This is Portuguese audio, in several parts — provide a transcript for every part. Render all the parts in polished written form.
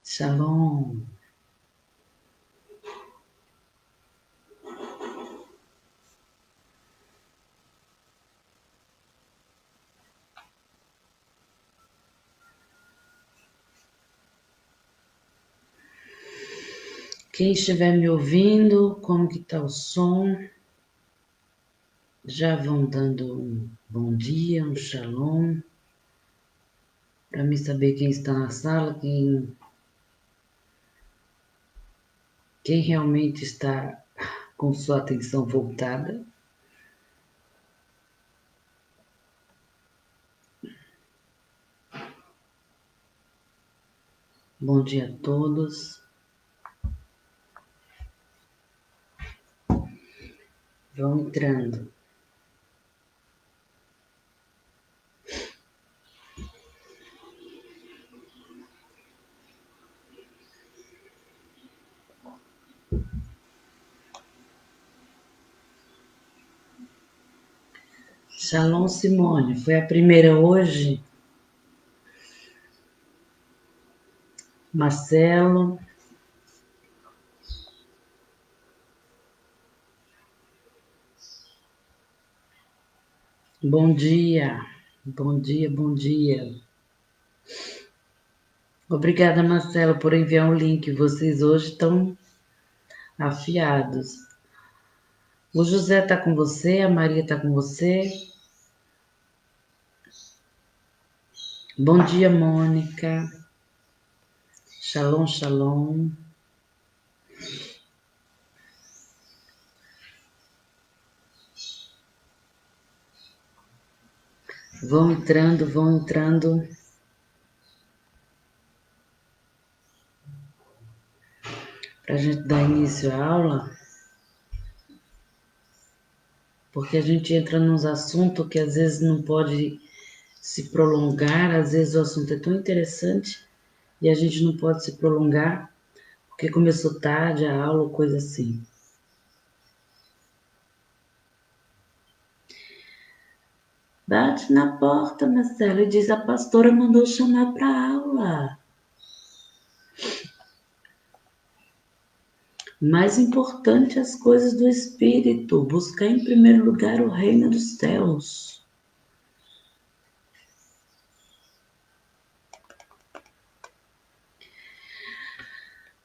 Shalom. Quem estiver me ouvindo, como que tá o som? Já vão dando um bom dia, um shalom, para me saber quem está na sala, quem realmente está com sua atenção voltada. Bom dia a todos. Vão entrando. Shalom, Simone. Foi a primeira hoje? Marcelo. Bom dia. Bom dia, bom dia. Obrigada, Marcelo, por enviar o link. Vocês hoje estão afiados. O José está com você, a Maria está com você. Bom dia, Mônica. Shalom, shalom. Vão entrando, vão entrando. Para a gente dar início à aula. Porque a gente entra nos assuntos que às vezes não pode se prolongar, às vezes o assunto é tão interessante e a gente não pode se prolongar porque começou tarde a aula ou coisa assim. Bate na porta, Marcelo, e diz: a pastora mandou chamar para aula. Mais importante as coisas do Espírito, buscar em primeiro lugar o reino dos céus.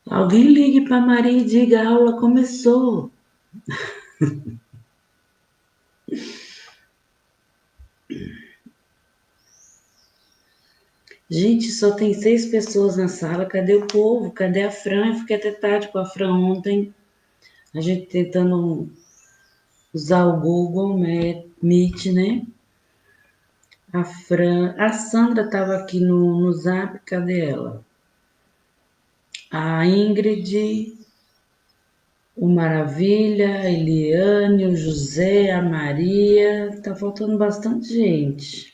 Alguém ligue para Maria e diga: a aula começou. Gente, só tem 6 pessoas na sala. Cadê o povo? Cadê a Fran? Eu fiquei até tarde com a Fran ontem. A gente tentando usar o Google Meet, né? A Fran... A Sandra estava aqui no Zap. Cadê ela? A Ingrid, o Maravilha, a Eliane, o José, a Maria. Tá faltando bastante gente.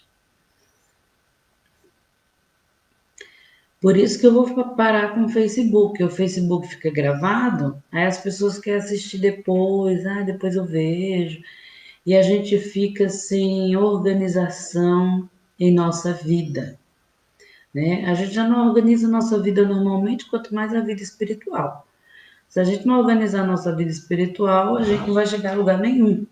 Por isso que eu vou parar com o Facebook. O Facebook fica gravado, aí as pessoas querem assistir depois, depois eu vejo. E a gente fica sem organização em nossa vida, né? A gente já não organiza a nossa vida normalmente, quanto mais a vida espiritual. Se a gente não organizar a nossa vida espiritual, a gente não vai chegar a lugar nenhum.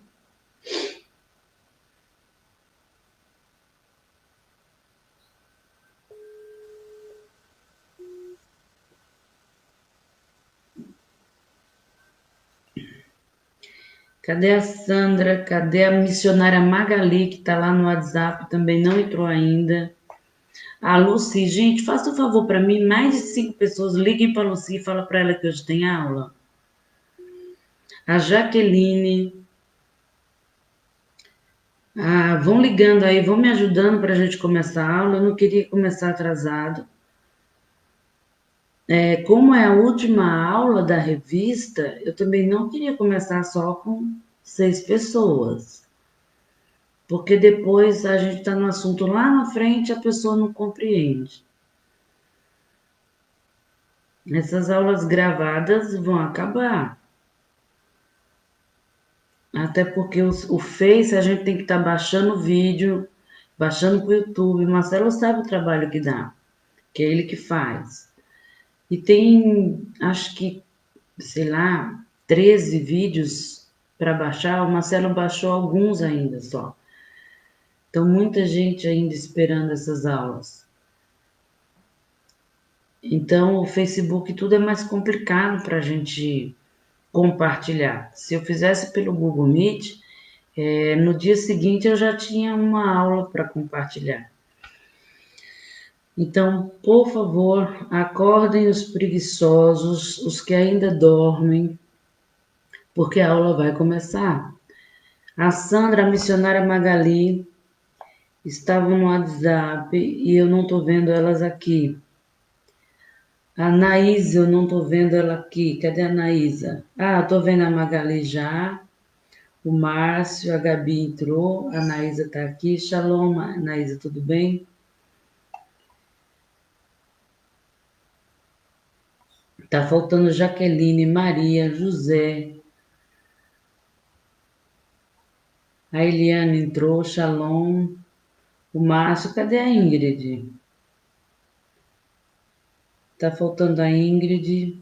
Cadê a Sandra? Cadê a missionária Magali, que está lá no WhatsApp, também não entrou ainda. A Lucy, gente, faça um favor para mim, mais de 5 pessoas liguem para a Lucy e fala para ela que hoje tem aula. A Jaqueline. Vão ligando aí, vão me ajudando para a gente começar a aula. Eu não queria começar atrasado. Como é a última aula da revista, eu também não queria começar só com 6 pessoas. Porque depois a gente está no assunto lá na frente e a pessoa não compreende. Essas aulas gravadas vão acabar. Até porque o Face a gente tem que estar baixando o vídeo, baixando para o YouTube. Marcelo sabe o trabalho que dá, que é ele que faz. E tem, acho que, sei lá, 13 vídeos para baixar. O Marcelo baixou alguns ainda só. Então, muita gente ainda esperando essas aulas. Então, o Facebook tudo é mais complicado para a gente compartilhar. Se eu fizesse pelo Google Meet, no dia seguinte eu já tinha uma aula para compartilhar. Então, por favor, acordem os preguiçosos, os que ainda dormem, porque a aula vai começar. A Sandra, a missionária Magali, estavam no WhatsApp e eu não estou vendo elas aqui. A Anaísa, eu não estou vendo ela aqui. Cadê a Anaísa? Ah, estou vendo a Magali já. O Márcio, a Gabi entrou. A Anaísa está aqui. Shalom, Anaísa, tudo bem? Tá faltando Jaqueline, Maria, José. A Eliane entrou. Shalom. O Márcio, cadê a Ingrid? Tá faltando a Ingrid.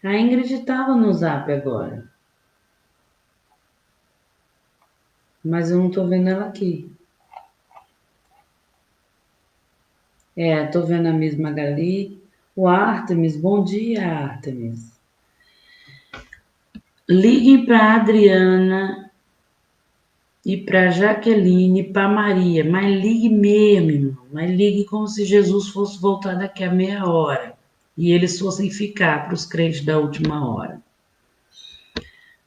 A Ingrid estava no Zap agora, mas eu não estou vendo ela aqui. Estou vendo a Miss Magali. O Artemis, bom dia, Artemis. Liguem para Adriana e para Jaqueline, para Maria, mas ligue mesmo, irmão. Mas ligue como se Jesus fosse voltar daqui a meia hora e eles fossem ficar para os crentes da última hora.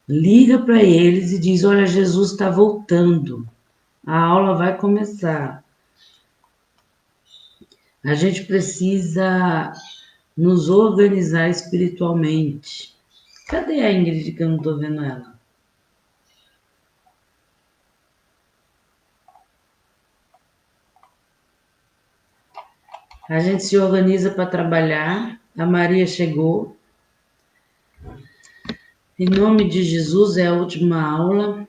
Liga para eles e diz: olha, Jesus está voltando. A aula vai começar. A gente precisa nos organizar espiritualmente. Cadê a Ingrid que eu não estou vendo ela? A gente se organiza para trabalhar. A Maria chegou. Em nome de Jesus, é a última aula.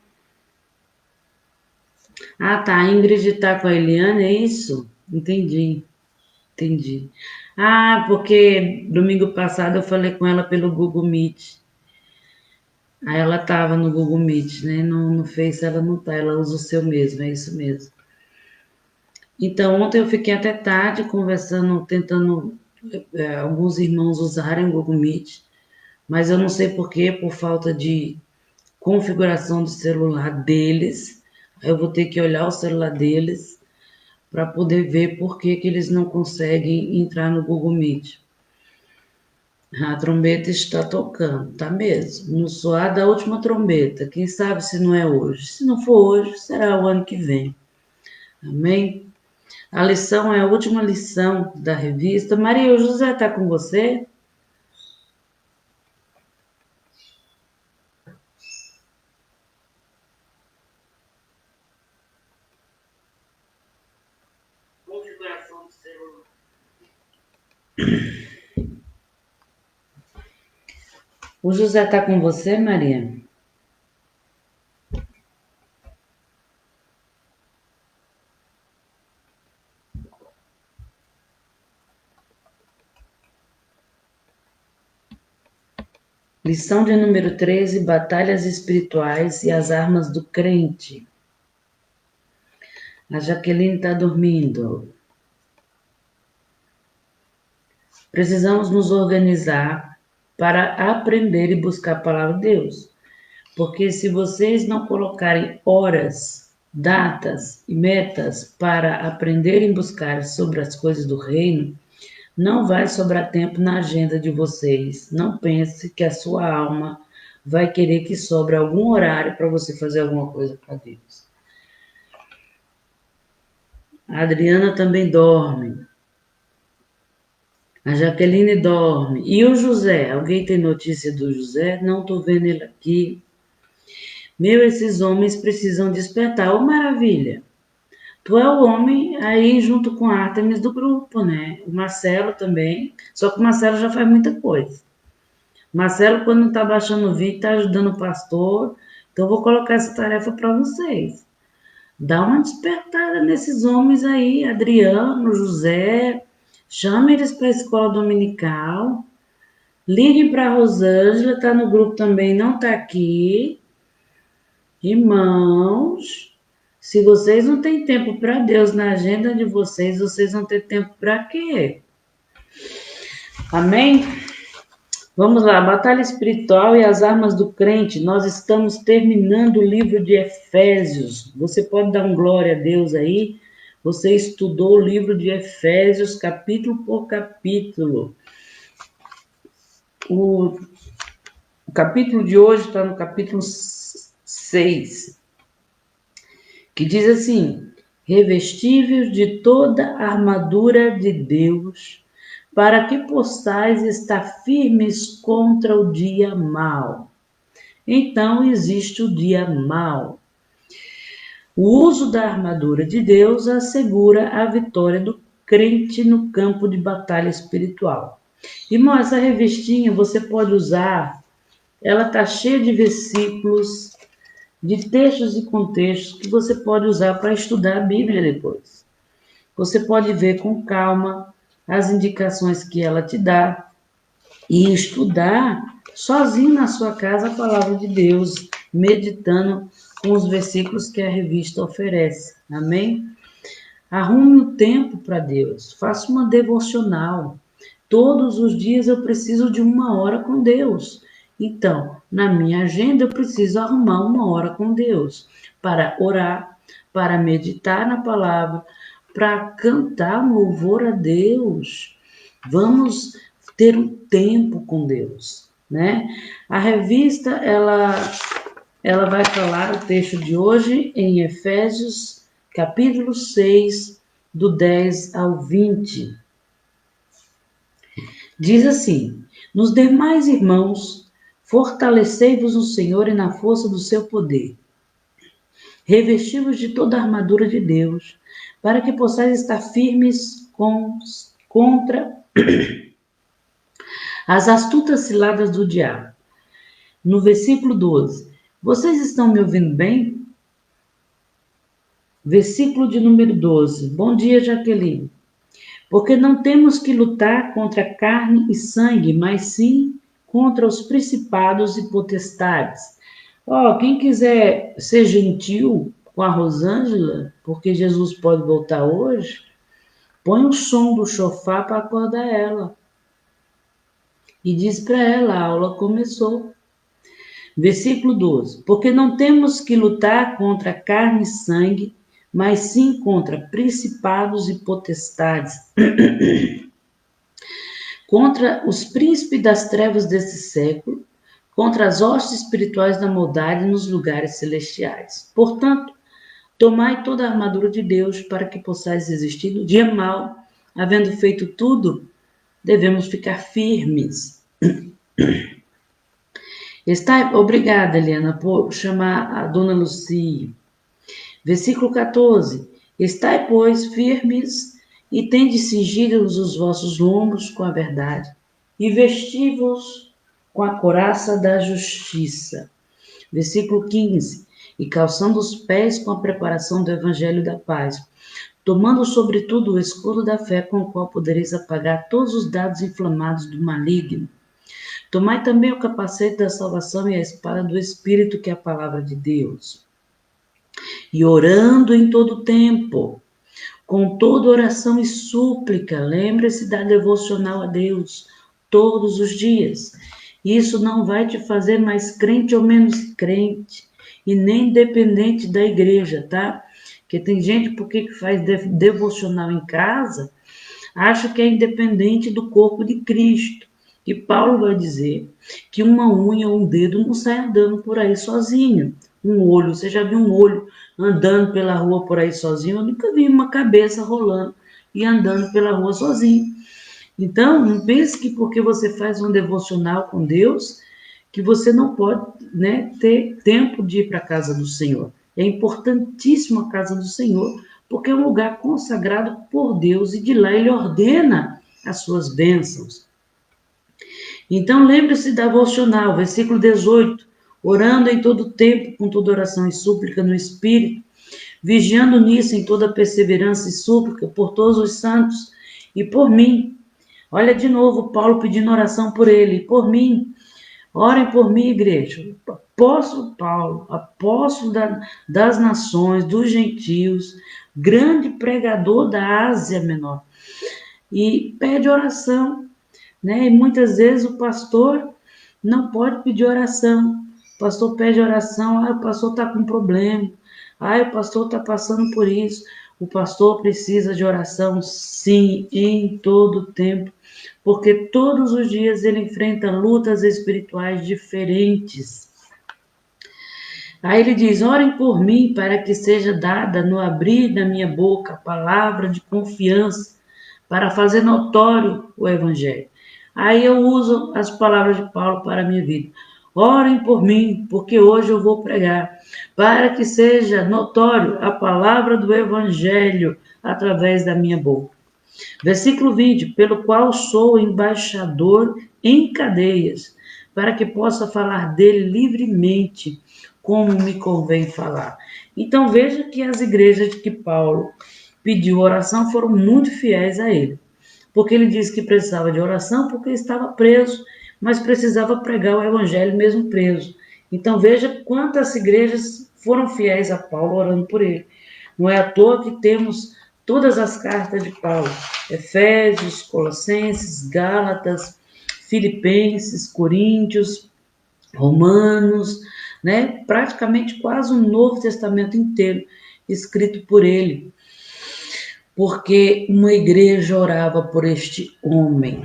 Ah, tá. A Ingrid está com a Eliane, é isso? Entendi. Ah, porque domingo passado eu falei com ela pelo Google Meet. Aí ela estava no Google Meet, né? No Face ela não tá, ela usa o seu mesmo, é isso mesmo. Então, ontem eu fiquei até tarde conversando, tentando alguns irmãos usarem o Google Meet, mas eu não sei por quê, por falta de configuração do celular deles. Eu vou ter que olhar o celular deles para poder ver por que que eles não conseguem entrar no Google Meet. A trombeta está tocando, tá mesmo. No soar da última trombeta. Quem sabe se não é hoje. Se não for hoje, será o ano que vem. Amém? A lição é a última lição da revista. Maria, o José está com você? Configuração do celular. O José está com você, Maria? Lição de número 13, Batalhas Espirituais e as Armas do Crente. A Jaqueline está dormindo. Precisamos nos organizar para aprender e buscar a palavra de Deus. Porque se vocês não colocarem horas, datas e metas para aprender e buscar sobre as coisas do reino, não vai sobrar tempo na agenda de vocês. Não pense que a sua alma vai querer que sobre algum horário para você fazer alguma coisa para Deus. A Adriana também dorme. A Jaqueline dorme. E o José? Alguém tem notícia do José? Não estou vendo ele aqui. Meu, esses homens precisam despertar. Ô, maravilha! Tu é o homem aí junto com a Artemis do grupo, né? O Marcelo também. Só que o Marcelo já faz muita coisa. Marcelo, quando tá baixando o vídeo, tá ajudando o pastor. Então, eu vou colocar essa tarefa para vocês. Dá uma despertada nesses homens aí, Adriano, José, chama eles para a escola dominical, liguem para a Rosângela, está no grupo também, não está aqui. Irmãos, se vocês não têm tempo para Deus na agenda de vocês, vocês vão ter tempo para quê? Amém? Vamos lá, batalha espiritual e as armas do crente. Nós estamos terminando o livro de Efésios. Você pode dar um glória a Deus aí? Você estudou o livro de Efésios, capítulo por capítulo. O capítulo de hoje está no capítulo 6, que diz assim: revestíveis de toda a armadura de Deus, para que possais estar firmes contra o dia mau. Então existe o dia mau. O uso da armadura de Deus assegura a vitória do crente no campo de batalha espiritual. Irmão, essa revistinha você pode usar, ela está cheia de versículos, de textos e contextos que você pode usar para estudar a Bíblia depois. Você pode ver com calma as indicações que ela te dá e estudar sozinho na sua casa a palavra de Deus, meditando com os versículos que a revista oferece. Amém? Arrume o tempo para Deus, faça uma devocional. Todos os dias eu preciso de 1 hora com Deus. Então, na minha agenda eu preciso arrumar 1 hora com Deus para orar, para meditar na palavra, para cantar um louvor a Deus. Vamos ter um tempo com Deus, né? A revista, ela vai falar o texto de hoje em Efésios, capítulo 6, do 10 ao 20. Diz assim: nos demais irmãos, fortalecei-vos no Senhor e na força do seu poder. Revesti-vos de toda a armadura de Deus, para que possais estar firmes contra as astutas ciladas do diabo. No versículo 12. Vocês estão me ouvindo bem? Versículo de número 12. Bom dia, Jaqueline. Porque não temos que lutar contra carne e sangue, mas sim contra os principados e potestades. Quem quiser ser gentil com a Rosângela, porque Jesus pode voltar hoje, põe o som do chofar para acordar ela. E diz para ela, a aula começou. Versículo 12. Porque não temos que lutar contra carne e sangue, mas sim contra principados e potestades, contra os príncipes das trevas desse século, contra as hostes espirituais da maldade nos lugares celestiais. Portanto, tomai toda a armadura de Deus para que possais resistir no dia mau. Havendo feito tudo, devemos ficar firmes. Obrigada, Helena, por chamar a dona Lucia. Versículo 14. Estai, pois, firmes e tende cingidos os vossos lombos com a verdade, e vesti-vos com a couraça da justiça. Versículo 15. E calçando os pés com a preparação do evangelho da paz, tomando sobretudo o escudo da fé, com o qual podereis apagar todos os dardos inflamados do maligno. Tomai também o capacete da salvação e a espada do Espírito, que é a palavra de Deus. E orando em todo tempo, com toda oração e súplica, lembre-se da devocional a Deus todos os dias. Isso não vai te fazer mais crente ou menos crente, e nem dependente da igreja, tá? Porque tem gente porque faz devocional em casa, acha que é independente do corpo de Cristo. E Paulo vai dizer que uma unha ou um dedo não sai andando por aí sozinho. Um olho, você já viu um olho andando pela rua por aí sozinho? Eu nunca vi uma cabeça rolando e andando pela rua sozinho. Então, não pense que porque você faz um devocional com Deus, que você não pode, né, ter tempo de ir para a casa do Senhor. É importantíssimo a casa do Senhor, porque é um lugar consagrado por Deus e de lá Ele ordena as suas bênçãos. Então, lembre-se da devocional, versículo 18, orando em todo tempo, com toda oração e súplica no Espírito, vigiando nisso em toda perseverança e súplica por todos os santos e por mim. Olha de novo Paulo pedindo oração por ele, por mim. Orem por mim, igreja. Apóstolo Paulo, apóstolo das nações, dos gentios, grande pregador da Ásia Menor. E pede oração, né? E muitas vezes o pastor não pode pedir oração. O pastor pede oração, o pastor está com problema, o pastor está passando por isso. O pastor precisa de oração, sim, em todo tempo, porque todos os dias ele enfrenta lutas espirituais diferentes. Aí ele diz: orem por mim para que seja dada no abrir da minha boca a palavra de confiança para fazer notório o evangelho. Aí eu uso as palavras de Paulo para a minha vida. Orem por mim, porque hoje eu vou pregar, para que seja notório a palavra do evangelho através da minha boca. Versículo 20, pelo qual sou embaixador em cadeias, para que possa falar dele livremente, como me convém falar. Então veja que as igrejas de que Paulo pediu oração foram muito fiéis a ele, porque ele disse que precisava de oração porque estava preso, mas precisava pregar o evangelho mesmo preso. Então veja quantas igrejas foram fiéis a Paulo orando por ele. Não é à toa que temos todas as cartas de Paulo: Efésios, Colossenses, Gálatas, Filipenses, Coríntios, Romanos, né? Praticamente quase um Novo Testamento inteiro escrito por ele, porque uma igreja orava por este homem.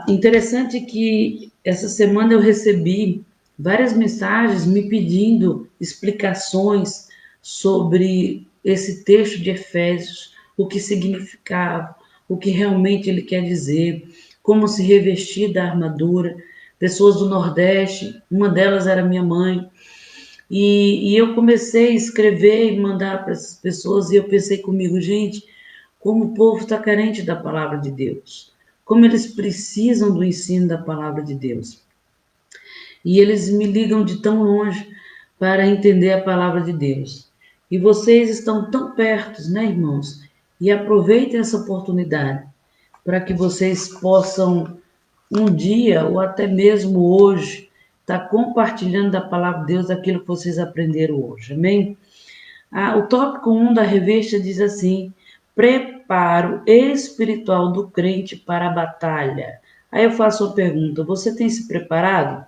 Interessante que essa semana eu recebi várias mensagens me pedindo explicações sobre esse texto de Efésios, o que significava, o que realmente ele quer dizer, como se revestir da armadura. Pessoas do Nordeste, uma delas era minha mãe, e eu comecei a escrever e mandar para essas pessoas, e eu pensei comigo: gente, como o povo está carente da palavra de Deus, como eles precisam do ensino da palavra de Deus. E eles me ligam de tão longe para entender a palavra de Deus. E vocês estão tão perto, né, irmãos? E aproveitem essa oportunidade para que vocês possam um dia, ou até mesmo hoje, estar compartilhando da palavra de Deus aquilo que vocês aprenderam hoje. Amém? O tópico 1 da revista diz assim: preparo espiritual do crente para a batalha. Aí eu faço uma pergunta: você tem se preparado?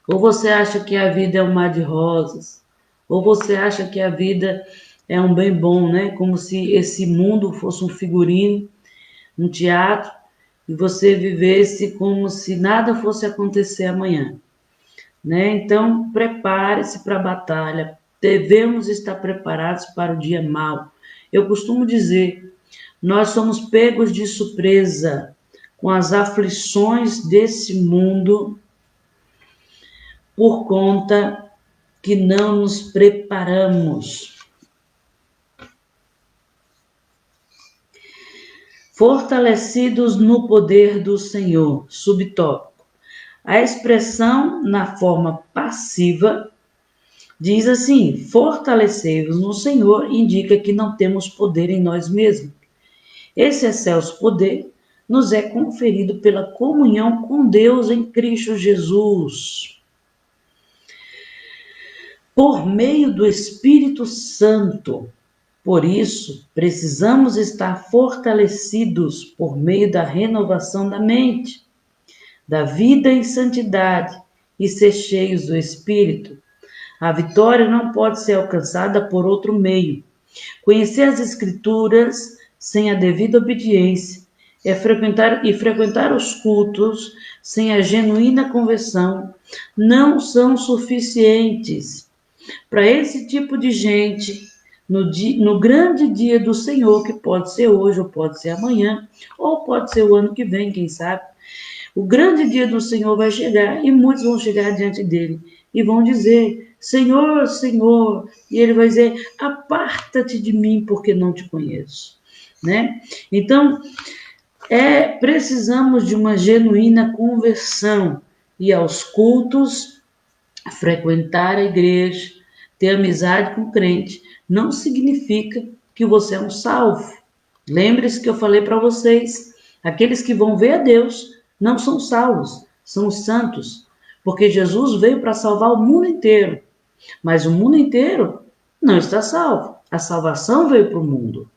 Ou você acha que a vida é um mar de rosas? Ou você acha que a vida é um bem bom, né? Como se esse mundo fosse um figurino, um teatro, e você vivesse como se nada fosse acontecer amanhã, né? Então, prepare-se para a batalha. Devemos estar preparados para o dia mau. Eu costumo dizer, nós somos pegos de surpresa com as aflições desse mundo por conta que não nos preparamos. Fortalecidos no poder do Senhor. Subtópico: a expressão na forma passiva diz assim: fortalecei-vos no Senhor, indica que não temos poder em nós mesmos. Esse excelso poder nos é conferido pela comunhão com Deus em Cristo Jesus, por meio do Espírito Santo. Por isso, precisamos estar fortalecidos por meio da renovação da mente, da vida em santidade e ser cheios do Espírito. A vitória não pode ser alcançada por outro meio. Conhecer as Escrituras sem a devida obediência frequentar os cultos sem a genuína conversão não são suficientes. Para esse tipo de gente, no grande dia do Senhor, que pode ser hoje, ou pode ser amanhã, ou pode ser o ano que vem, quem sabe, o grande dia do Senhor vai chegar e muitos vão chegar diante dele e vão dizer: Senhor, Senhor, e ele vai dizer: aparta-te de mim, porque não te conheço, né? Então, precisamos de uma genuína conversão, ir aos cultos, frequentar a igreja, ter amizade com crente não significa que você é um salvo. Lembre-se que eu falei para vocês, aqueles que vão ver a Deus não são salvos, são os santos, porque Jesus veio para salvar o mundo inteiro, mas o mundo inteiro não está salvo. A salvação veio para o mundo,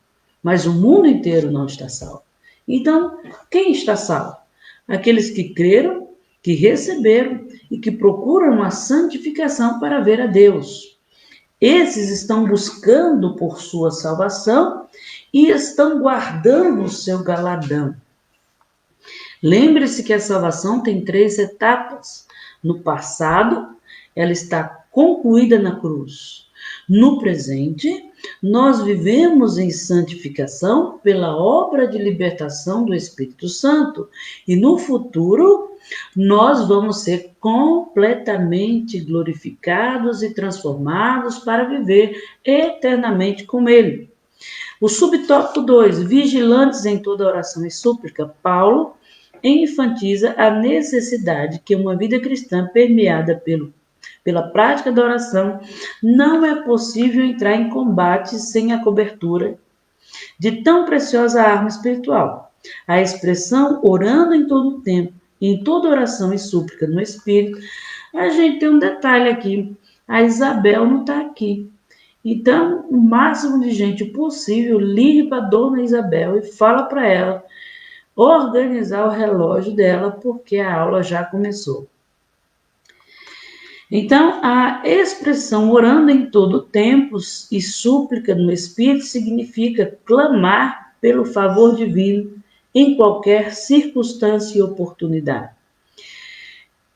mas o mundo inteiro não está salvo. Então, quem está salvo? Aqueles que creram, que receberam e que procuram a santificação para ver a Deus. Esses estão buscando por sua salvação e estão guardando o seu galardão. Lembre-se que a salvação tem 3 etapas. No passado, ela está concluída na cruz. No presente, nós vivemos em santificação pela obra de libertação do Espírito Santo. E no futuro, nós vamos ser completamente glorificados e transformados para viver eternamente com Ele. O subtópico 2, vigilantes em toda oração e súplica. Paulo enfatiza a necessidade que uma vida cristã permeada pela prática da oração não é possível entrar em combate sem a cobertura de tão preciosa arma espiritual. A expressão orando em todo o tempo, em toda oração e súplica no Espírito, a gente tem um detalhe aqui, a Isabel não está aqui. Então, o máximo de gente possível, ligue para a dona Isabel e fala para ela organizar o relógio dela, porque a aula já começou. Então, a expressão orando em todo tempo e súplica no Espírito significa clamar pelo favor divino em qualquer circunstância e oportunidade.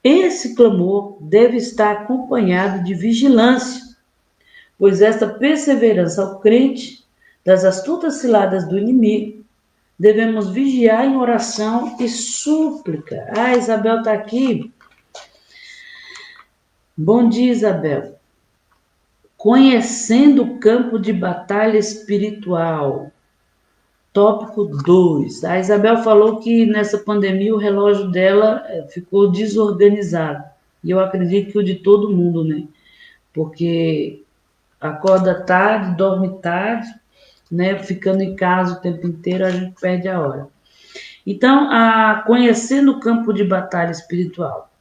Esse clamor deve estar acompanhado de vigilância, pois esta perseverança ao crente das astutas ciladas do inimigo, devemos vigiar em oração e súplica. Ah, Isabel está aqui. Bom dia, Isabel. Conhecendo o campo de batalha espiritual. Tópico 2. A Isabel falou que nessa pandemia o relógio dela ficou desorganizado. E eu acredito que o de todo mundo, né? Porque acorda tarde, dorme tarde, né? Ficando em casa o tempo inteiro, a gente perde a hora. Então, conhecendo o campo de batalha espiritual.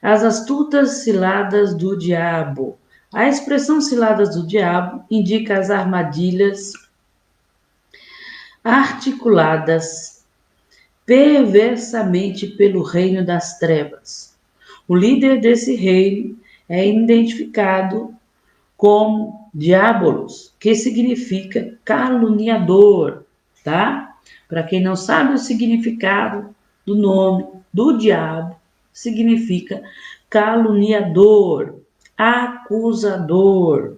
As astutas ciladas do diabo. A expressão ciladas do diabo indica as armadilhas articuladas perversamente pelo reino das trevas. O líder desse reino é identificado como diabolos, que significa caluniador, tá? Para quem não sabe o significado do nome do diabo, significa caluniador, acusador.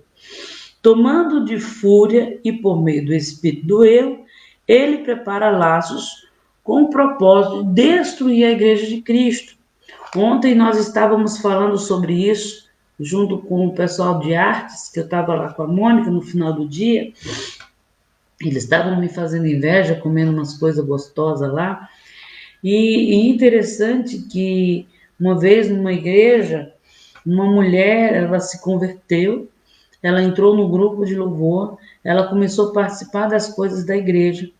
Tomando de fúria e por meio do espírito do erro, ele prepara laços com o propósito de destruir a igreja de Cristo. Ontem nós estávamos falando sobre isso, junto com o pessoal de artes, que eu estava lá com a Mônica no final do dia. Eles estavam me fazendo inveja, comendo umas coisas gostosas lá. E interessante que uma vez numa igreja, uma mulher, ela se converteu, ela entrou no grupo de louvor, ela começou a participar das coisas da igreja.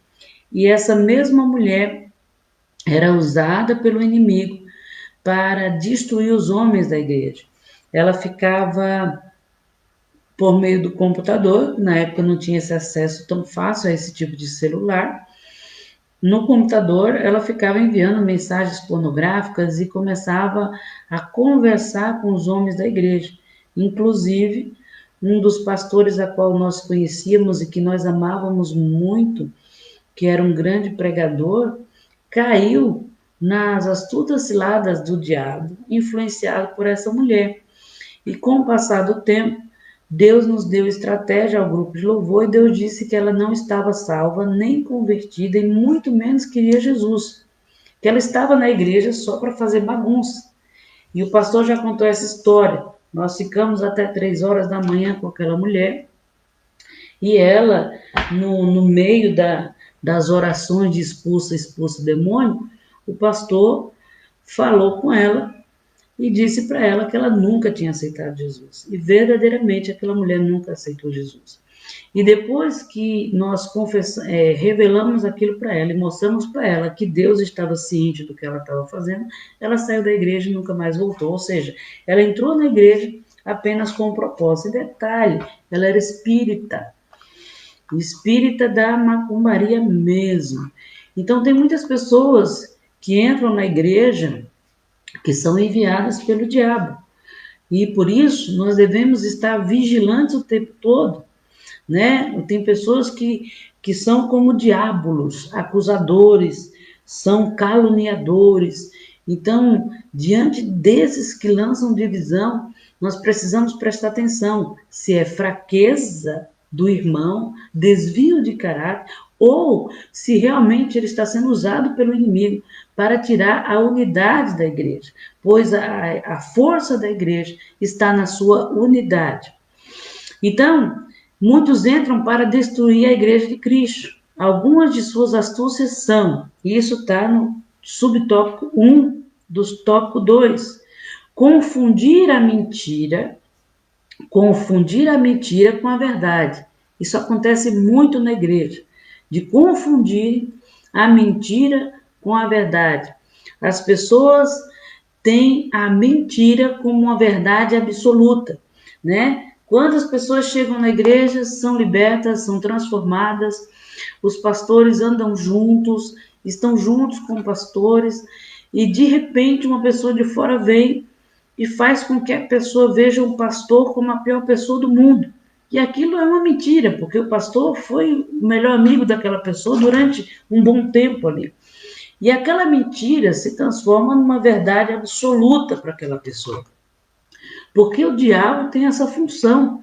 E essa mesma mulher era usada pelo inimigo para destruir os homens da igreja. Ela ficava por meio do computador, na época não tinha esse acesso tão fácil a esse tipo de celular. No computador, ela ficava enviando mensagens pornográficas e começava a conversar com os homens da igreja. Inclusive, um dos pastores a qual nós conhecíamos e que nós amávamos muito, que era um grande pregador, caiu nas astutas ciladas do diabo, influenciado por essa mulher. E com o passar do tempo, Deus nos deu estratégia ao grupo de louvor e Deus disse que ela não estava salva, nem convertida e muito menos queria Jesus. Que ela estava na igreja só para fazer bagunça. E o pastor já contou essa história. Nós ficamos até 3 horas da manhã com aquela mulher e ela, no meio das orações de expulsa demônio, o pastor falou com ela e disse para ela que ela nunca tinha aceitado Jesus. E verdadeiramente aquela mulher nunca aceitou Jesus. E depois que nós revelamos aquilo para ela e mostramos para ela que Deus estava ciente do que ela estava fazendo, ela saiu da igreja e nunca mais voltou. Ou seja, ela entrou na igreja apenas com um propósito. E detalhe, ela era espírita. Espírita da macumbaria mesmo. Então tem muitas pessoas que entram na igreja que são enviadas pelo diabo. E por isso nós devemos estar vigilantes o tempo todo, né? Tem pessoas que são como diabolos, acusadores, são caluniadores. Então, diante desses que lançam divisão, nós precisamos prestar atenção se é fraqueza do irmão, desvio de caráter, ou se realmente ele está sendo usado pelo inimigo para tirar a unidade da igreja, pois a força da igreja está na sua unidade. Então, muitos entram para destruir a igreja de Cristo. Algumas de suas astúcias são, e isso está no subtópico 1 do tópico 2, confundir a mentira com a verdade. Isso acontece muito na igreja, de confundir a mentira com a verdade. As pessoas têm a mentira como uma verdade absoluta, né? Quando as pessoas chegam na igreja, são libertas, são transformadas, os pastores andam juntos, estão juntos com pastores, e de repente uma pessoa de fora vem e faz com que a pessoa veja o pastor como a pior pessoa do mundo. E aquilo é uma mentira, porque o pastor foi o melhor amigo daquela pessoa durante um bom tempo ali. E aquela mentira se transforma numa verdade absoluta para aquela pessoa. Porque o diabo tem essa função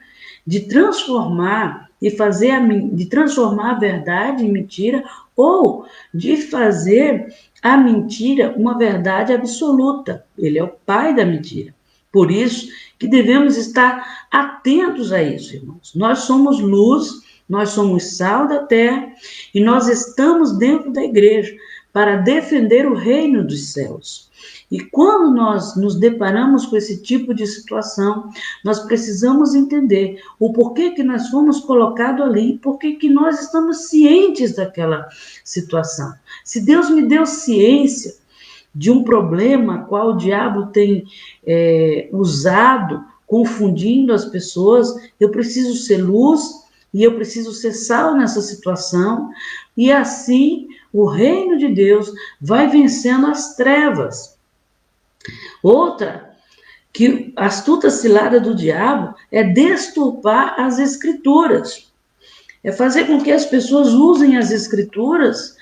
de transformar de transformar a verdade em mentira, ou de fazer a mentira uma verdade absoluta. Ele é o pai da mentira. Por isso que devemos estar atentos a isso, irmãos. Nós somos luz, nós somos sal da terra e nós estamos dentro da igreja para defender o reino dos céus. E quando nós nos deparamos com esse tipo de situação, nós precisamos entender o porquê que nós fomos colocados ali, porquê que nós estamos cientes daquela situação. Se Deus me deu ciência de um problema qual o diabo tem usado, confundindo as pessoas, eu preciso ser luz e eu preciso ser sal nessa situação, e assim o reino de Deus vai vencendo as trevas. Outra, que a astuta cilada do diabo é deturpar as escrituras. É fazer com que as pessoas usem as escrituras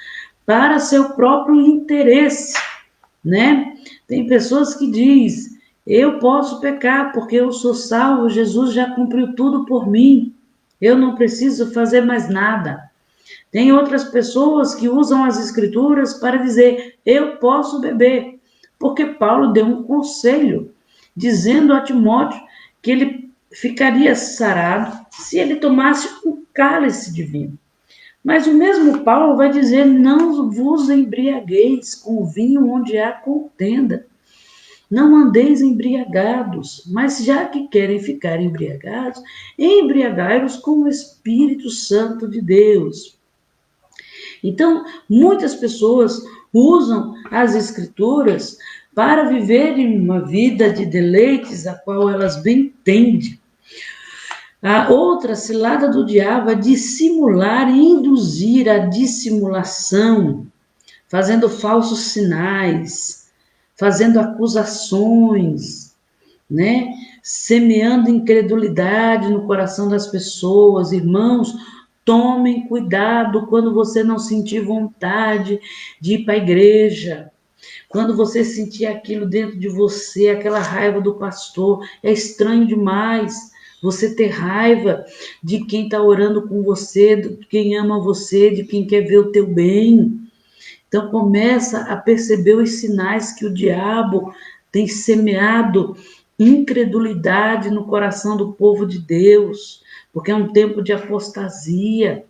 para seu próprio interesse, né? Tem pessoas que dizem, eu posso pecar porque eu sou salvo, Jesus já cumpriu tudo por mim, eu não preciso fazer mais nada. Tem outras pessoas que usam as escrituras para dizer, eu posso beber, porque Paulo deu um conselho, dizendo a Timóteo que ele ficaria sarado se ele tomasse um cálice de vinho. Mas o mesmo Paulo vai dizer, não vos embriagueis com o vinho onde há contenda. Não andeis embriagados, mas já que querem ficar embriagados, embriagai-vos com o Espírito Santo de Deus. Então, muitas pessoas usam as escrituras para viverem uma vida de deleites a qual elas bem entendem. A outra cilada do diabo é dissimular e induzir a dissimulação, fazendo falsos sinais, fazendo acusações, né? Semeando incredulidade no coração das pessoas. Irmãos, tomem cuidado quando você não sentir vontade de ir para a igreja. Quando você sentir aquilo dentro de você, aquela raiva do pastor, é estranho demais você ter raiva de quem está orando com você, de quem ama você, de quem quer ver o teu bem. Então começa a perceber os sinais que o diabo tem semeado incredulidade no coração do povo de Deus, porque é um tempo de apostasia.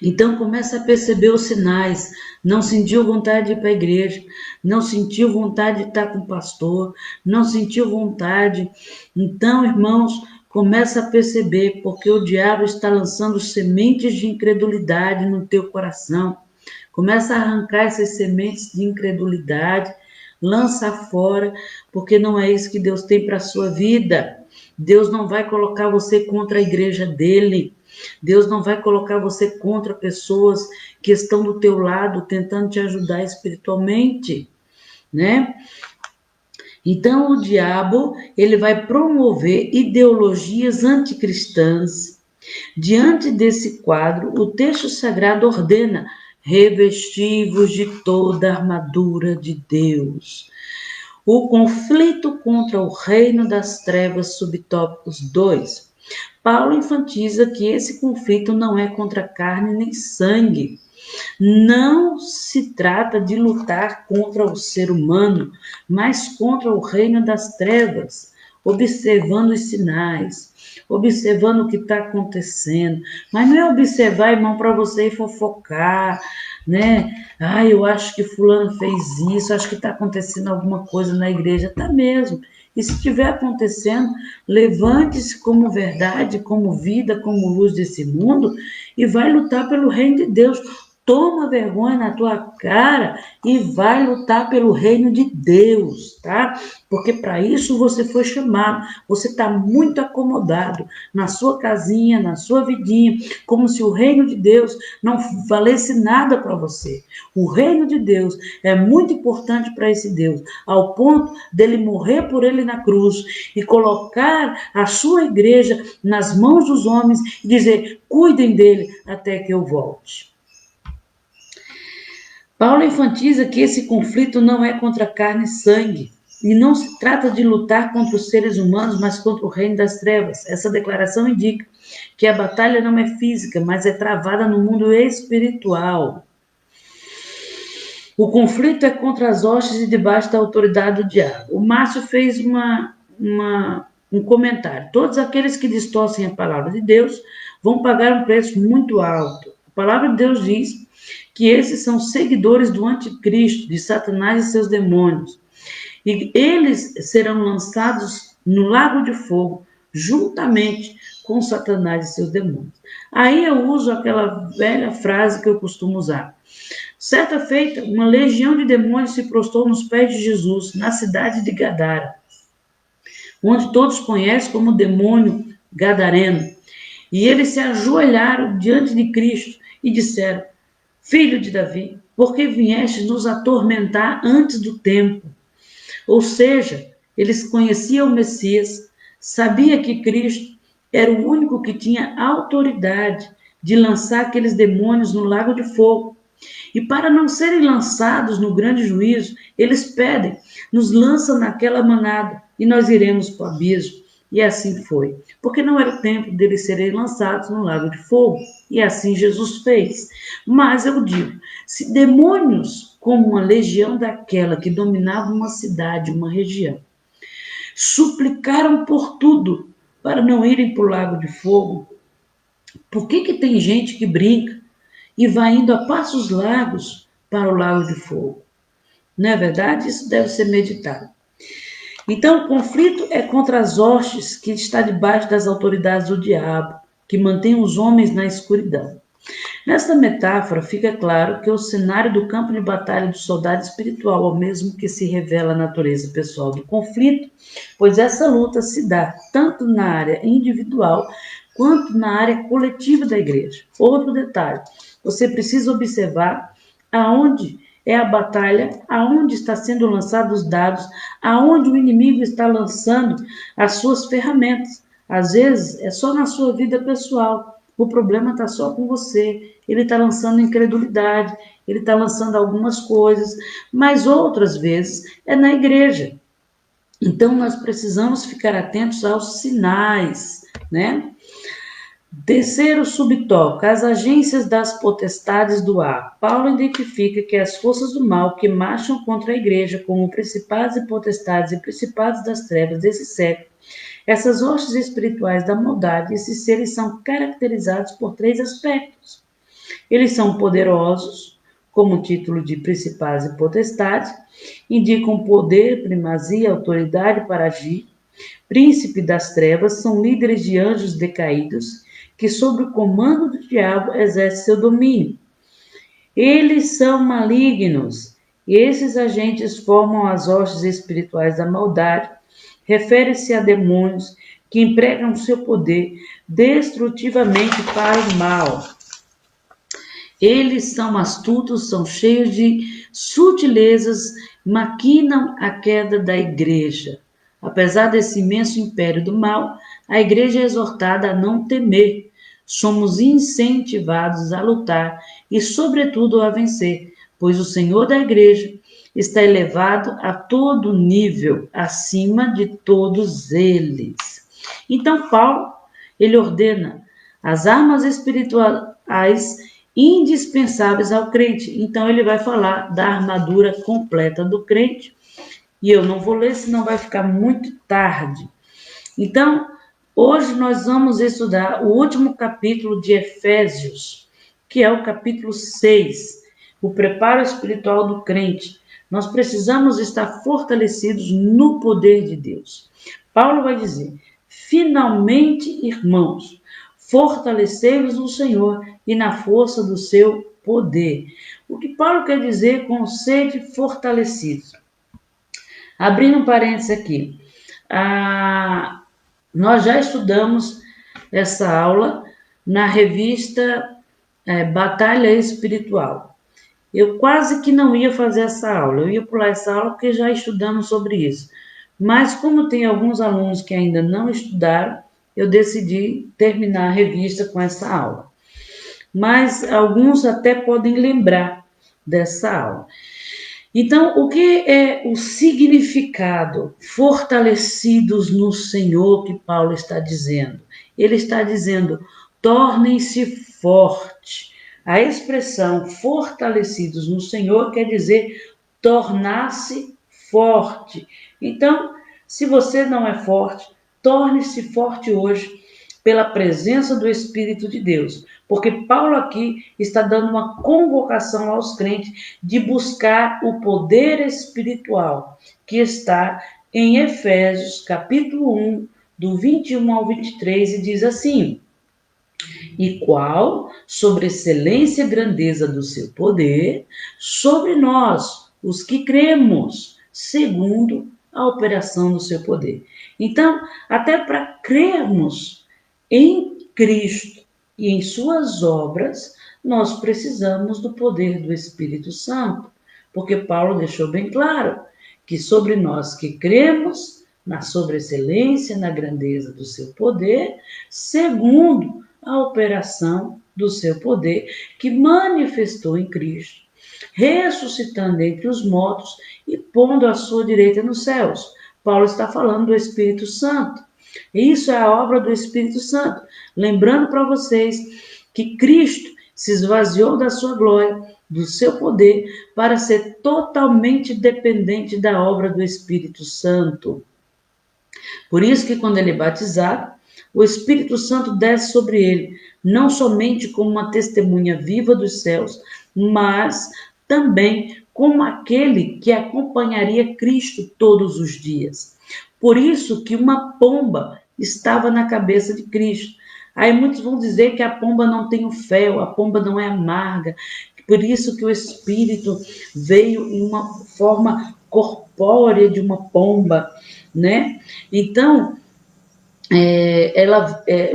Então começa a perceber os sinais. Não sentiu vontade de ir para a igreja, não sentiu vontade de estar com o pastor, não sentiu vontade. Então, irmãos, começa a perceber, porque o diabo está lançando sementes de incredulidade no teu coração. Começa a arrancar essas sementes de incredulidade, lança fora, porque não é isso que Deus tem para a sua vida. Deus não vai colocar você contra a igreja dele. Deus não vai colocar você contra pessoas que estão do teu lado tentando te ajudar espiritualmente, né? Então o diabo, ele vai promover ideologias anticristãs. Diante desse quadro, o texto sagrado ordena: revestivos de toda a armadura de Deus. O conflito contra o reino das trevas, subtópicos 2. Paulo enfatiza que esse conflito não é contra carne nem sangue. Não se trata de lutar contra o ser humano, mas contra o reino das trevas, observando os sinais, observando o que está acontecendo. Mas não é observar, irmão, para você ir fofocar, né? Ah, eu acho que fulano fez isso, acho que está acontecendo alguma coisa na igreja. Está mesmo. E se estiver acontecendo, levante-se como verdade, como vida, como luz desse mundo e vai lutar pelo reino de Deus. Toma vergonha na tua cara e vai lutar pelo reino de Deus, tá? Porque para isso você foi chamado. Você está muito acomodado na sua casinha, na sua vidinha, como se o reino de Deus não valesse nada para você. O reino de Deus é muito importante para esse Deus, ao ponto dele morrer por ele na cruz e colocar a sua igreja nas mãos dos homens e dizer: cuidem dele até que eu volte. Paulo enfatiza que esse conflito não é contra carne e sangue, e não se trata de lutar contra os seres humanos, mas contra o reino das trevas. Essa declaração indica que a batalha não é física, mas é travada no mundo espiritual. O conflito é contra as hostes e debaixo da autoridade do diabo. O Márcio fez um comentário. Todos aqueles que distorcem a palavra de Deus vão pagar um preço muito alto. A palavra de Deus diz que esses são seguidores do anticristo, de Satanás e seus demônios. E eles serão lançados no lago de fogo, juntamente com Satanás e seus demônios. Aí eu uso aquela velha frase que eu costumo usar. Certa feita, uma legião de demônios se prostrou nos pés de Jesus, na cidade de Gadara, onde todos conhecem como demônio gadareno. E eles se ajoelharam diante de Cristo e disseram: Filho de Davi, por que vieste nos atormentar antes do tempo? Ou seja, eles conheciam o Messias, sabia que Cristo era o único que tinha autoridade de lançar aqueles demônios no lago de fogo. E para não serem lançados no grande juízo, eles pedem: nos lança naquela manada e nós iremos para o abismo. E assim foi, porque não era o tempo deles serem lançados no lago de fogo. E assim Jesus fez. Mas eu digo, se demônios como uma legião daquela que dominava uma cidade, uma região, suplicaram por tudo para não irem para o lago de fogo, por que tem gente que brinca e vai indo a passos largos para o lago de fogo? Não é verdade? Isso deve ser meditado. Então, o conflito é contra as hostes que está debaixo das autoridades do diabo, que mantém os homens na escuridão. Nesta metáfora, fica claro que o cenário do campo de batalha do soldado espiritual é o mesmo que se revela a natureza pessoal do conflito, pois essa luta se dá tanto na área individual quanto na área coletiva da igreja. Outro detalhe, você precisa observar aonde é a batalha, aonde está sendo lançados os dados, aonde o inimigo está lançando as suas ferramentas. Às vezes é só na sua vida pessoal. O problema está só com você. Ele está lançando incredulidade, ele está lançando algumas coisas, mas outras vezes é na igreja. Então nós precisamos ficar atentos aos sinais, né? Terceiro subtópico, as agências das potestades do ar. Paulo identifica que as forças do mal que marcham contra a igreja, como principados e potestades e principados das trevas desse século, essas hostes espirituais da maldade, esses seres são caracterizados por três aspectos. Eles são poderosos, como título de principais e potestades, indicam poder, primazia, autoridade para agir. Príncipe das trevas são líderes de anjos decaídos, que sob o comando do diabo exercem seu domínio. Eles são malignos. Esses agentes formam as hostes espirituais da maldade, refere-se a demônios que empregam seu poder destrutivamente para o mal. Eles são astutos, são cheios de sutilezas, maquinam a queda da igreja. Apesar desse imenso império do mal, a igreja é exortada a não temer. Somos incentivados a lutar e, sobretudo, a vencer, pois o Senhor da igreja está elevado a todo nível, acima de todos eles. Então, Paulo, ele ordena as armas espirituais indispensáveis ao crente. Então, ele vai falar da armadura completa do crente. E eu não vou ler, senão vai ficar muito tarde. Então, hoje nós vamos estudar o último capítulo de Efésios, que é o capítulo 6, o preparo espiritual do crente. Nós precisamos estar fortalecidos no poder de Deus. Paulo vai dizer: finalmente, irmãos, fortalecei-vos no Senhor e na força do seu poder. O que Paulo quer dizer com sede fortalecidos? Abrindo um parênteses aqui, nós já estudamos essa aula na revista Batalha Espiritual. Eu quase que não ia fazer essa aula, eu ia pular essa aula porque já estudamos sobre isso. Mas como tem alguns alunos que ainda não estudaram, eu decidi terminar a revista com essa aula. Mas alguns até podem lembrar dessa aula. Então, o que é o significado fortalecidos no Senhor que Paulo está dizendo? Ele está dizendo, tornem-se fortes. A expressão fortalecidos no Senhor quer dizer tornar-se forte. Então, se você não é forte, torne-se forte hoje pela presença do Espírito de Deus. Porque Paulo aqui está dando uma convocação aos crentes de buscar o poder espiritual que está em Efésios, capítulo 1, do 21 ao 23, e diz assim: e qual sobre excelência e grandeza do seu poder sobre nós, os que cremos, segundo a operação do seu poder. Então, até para crermos em Cristo e em suas obras, nós precisamos do poder do Espírito Santo, porque Paulo deixou bem claro que sobre nós que cremos, na sobreexcelência, na grandeza do seu poder, segundo a operação do seu poder que manifestou em Cristo, ressuscitando entre os mortos e pondo à sua direita nos céus. Paulo está falando do Espírito Santo. Isso é a obra do Espírito Santo. Lembrando para vocês que Cristo se esvaziou da sua glória, do seu poder, para ser totalmente dependente da obra do Espírito Santo. Por isso que quando ele é batizado, o Espírito Santo desce sobre ele, não somente como uma testemunha viva dos céus, mas também como aquele que acompanharia Cristo todos os dias. Por isso que uma pomba estava na cabeça de Cristo. Aí muitos vão dizer que a pomba não tem o fel, a pomba não é amarga. Por isso que o Espírito veio em uma forma corpórea de uma pomba, né? Então,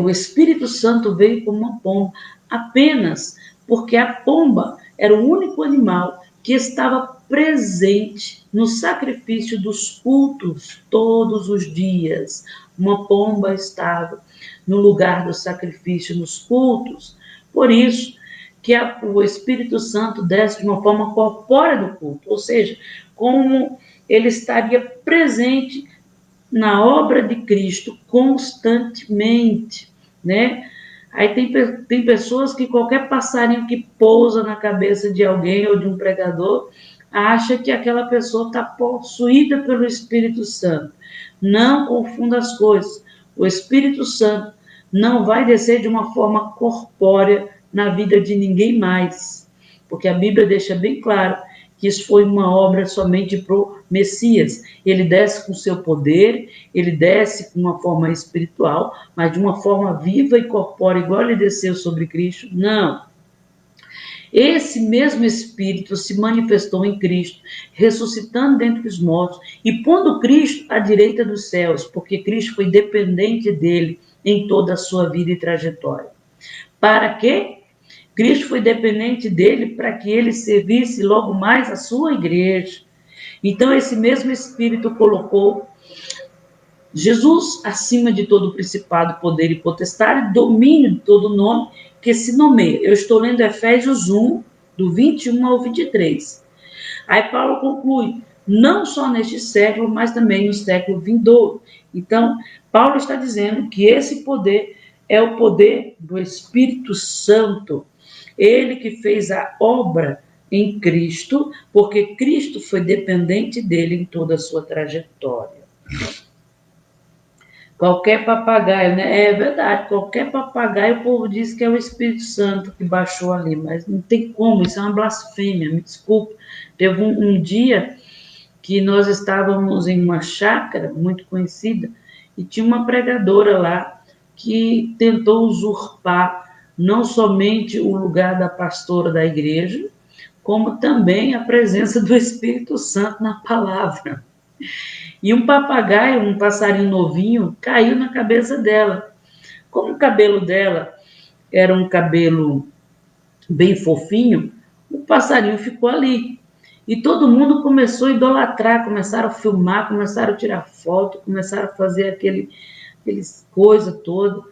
o Espírito Santo veio como uma pomba, apenas porque a pomba era o único animal que estava presente no sacrifício dos cultos todos os dias. Uma pomba estava no lugar do sacrifício nos cultos. Por isso que o Espírito Santo desce de uma forma corpórea do culto, ou seja, como ele estaria presente na obra de Cristo constantemente, né? Aí tem pessoas que qualquer passarinho que pousa na cabeça de alguém ou de um pregador acha que aquela pessoa está possuída pelo Espírito Santo. Não confunda as coisas. O Espírito Santo não vai descer de uma forma corpórea na vida de ninguém mais, porque a Bíblia deixa bem claro que isso foi uma obra somente para o Messias. Ele desce com seu poder, ele desce com uma forma espiritual, mas de uma forma viva e corpórea, igual ele desceu sobre Cristo. Não. Esse mesmo Espírito se manifestou em Cristo, ressuscitando dentre os mortos e pondo Cristo à direita dos céus, porque Cristo foi dependente dele em toda a sua vida e trajetória. Para quê? Cristo foi dependente dele para que ele servisse logo mais a sua igreja. Então, esse mesmo Espírito colocou Jesus acima de todo principado, poder e potestade, domínio de todo nome que se nomeia. Eu estou lendo Efésios 1, do 21 ao 23. Aí Paulo conclui, não só neste século, mas também no século vindouro. Então, Paulo está dizendo que esse poder é o poder do Espírito Santo. Ele que fez a obra em Cristo, porque Cristo foi dependente dele em toda a sua trajetória. Qualquer papagaio, né? É verdade, qualquer papagaio o povo diz que é o Espírito Santo que baixou ali, mas não tem como, isso é uma blasfêmia, me desculpe. Teve um dia que nós estávamos em uma chácara muito conhecida e tinha uma pregadora lá que tentou usurpar não somente o lugar da pastora da igreja, como também a presença do Espírito Santo na palavra. E um papagaio, um passarinho novinho, caiu na cabeça dela. Como o cabelo dela era um cabelo bem fofinho, o passarinho ficou ali. E todo mundo começou a idolatrar, começaram a filmar, começaram a tirar foto, começaram a fazer aqueles coisa toda.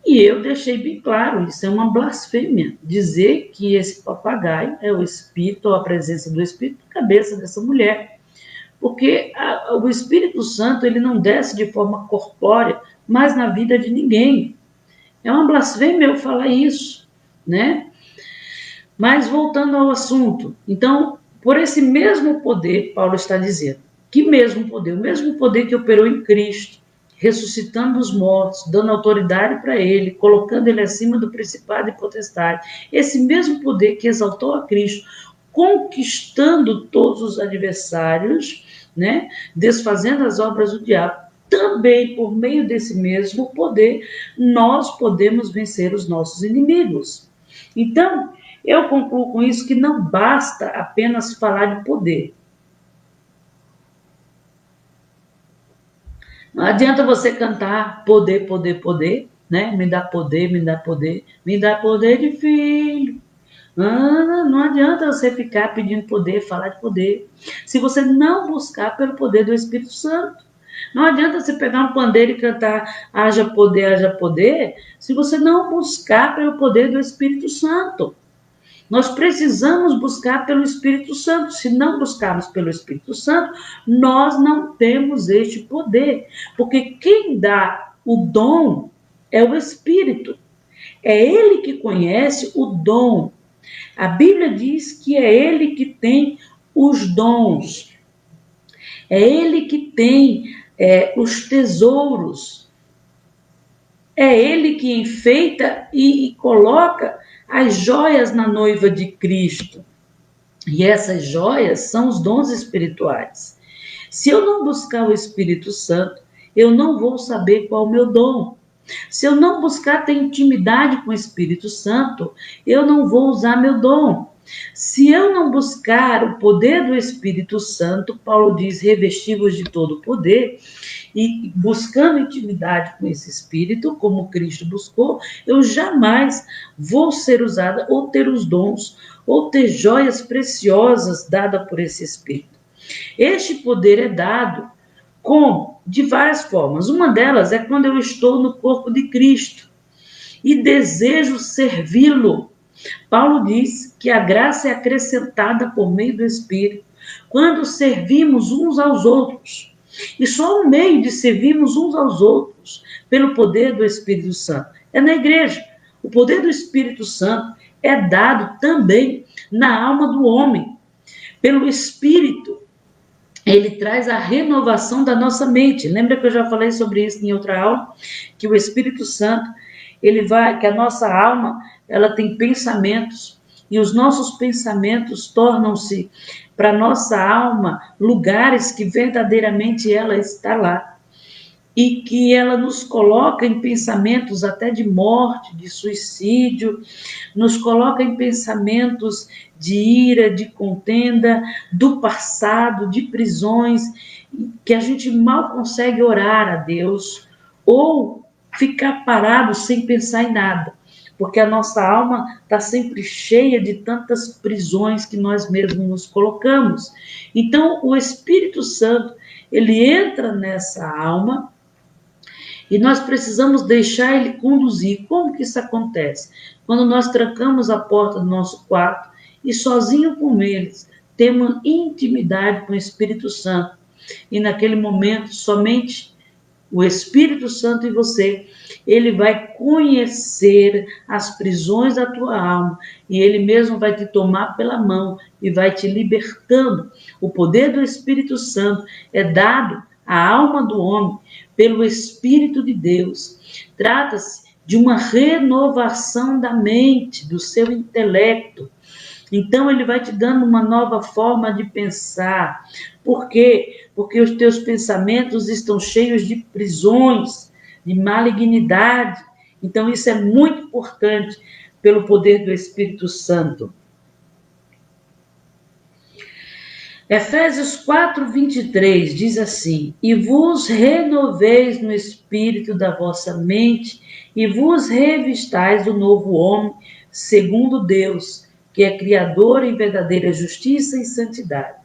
E eu deixei bem claro, isso é uma blasfêmia, dizer que esse papagaio é o espírito, ou a presença do espírito na cabeça dessa mulher. Porque o Espírito Santo ele não desce de forma corpórea, mas na vida de ninguém. É uma blasfêmia eu falar isso, né? Mas voltando ao assunto, então, por esse mesmo poder, Paulo está dizendo, que mesmo poder, o mesmo poder que operou em Cristo, ressuscitando os mortos, dando autoridade para ele, colocando ele acima do principado e potestade, esse mesmo poder que exaltou a Cristo, conquistando todos os adversários, né, desfazendo as obras do diabo, também por meio desse mesmo poder, nós podemos vencer os nossos inimigos. Então, eu concluo com isso que não basta apenas falar de poder. Não adianta você cantar poder, poder, poder, né? Me dá poder, me dá poder, me dá poder de filho. Não adianta você ficar pedindo poder, falar de poder, se você não buscar pelo poder do Espírito Santo. Não adianta você pegar um pandeiro e cantar haja poder, se você não buscar pelo poder do Espírito Santo. Nós precisamos buscar pelo Espírito Santo. Se não buscarmos pelo Espírito Santo, nós não temos este poder. Porque quem dá o dom é o Espírito. É ele que conhece o dom. A Bíblia diz que é ele que tem os dons. É ele que tem os tesouros. É ele que enfeita e coloca as joias na noiva de Cristo. E essas joias são os dons espirituais. Se eu não buscar o Espírito Santo, eu não vou saber qual é o meu dom. Se eu não buscar ter intimidade com o Espírito Santo, eu não vou usar meu dom. Se eu não buscar o poder do Espírito Santo, Paulo diz, revestivos de todo o poder, e buscando intimidade com esse Espírito, como Cristo buscou, eu jamais vou ser usada ou ter os dons, ou ter joias preciosas dadas por esse Espírito. Este poder é dado como? De várias formas. Uma delas é quando eu estou no corpo de Cristo e desejo servi-lo. Paulo diz que a graça é acrescentada por meio do Espírito quando servimos uns aos outros. E só o meio de servirmos uns aos outros pelo poder do Espírito Santo é na igreja. O poder do Espírito Santo é dado também na alma do homem, pelo Espírito. Ele traz a renovação da nossa mente. Lembra que eu já falei sobre isso em outra aula? Que o Espírito Santo, que a nossa alma, ela tem pensamentos, e os nossos pensamentos tornam-se para nossa alma lugares que verdadeiramente ela está lá, e que ela nos coloca em pensamentos até de morte, de suicídio, nos coloca em pensamentos de ira, de contenda, do passado, de prisões, que a gente mal consegue orar a Deus ou ficar parado sem pensar em nada, porque a nossa alma está sempre cheia de tantas prisões que nós mesmos nos colocamos. Então, o Espírito Santo, ele entra nessa alma e nós precisamos deixar ele conduzir. Como que isso acontece? Quando nós trancamos a porta do nosso quarto e sozinho com eles temos intimidade com o Espírito Santo. E naquele momento, somente o Espírito Santo e você, ele vai conhecer as prisões da tua alma e ele mesmo vai te tomar pela mão e vai te libertando. O poder do Espírito Santo é dado à alma do homem pelo Espírito de Deus. Trata-se de uma renovação da mente, do seu intelecto. Então ele vai te dando uma nova forma de pensar. Por quê? Porque os teus pensamentos estão cheios de prisões, de malignidade. Então isso é muito importante pelo poder do Espírito Santo. Efésios 4:23 diz assim: e vos renoveis no espírito da vossa mente, e vos revistais do novo homem, segundo Deus, que é criador em verdadeira justiça e santidade.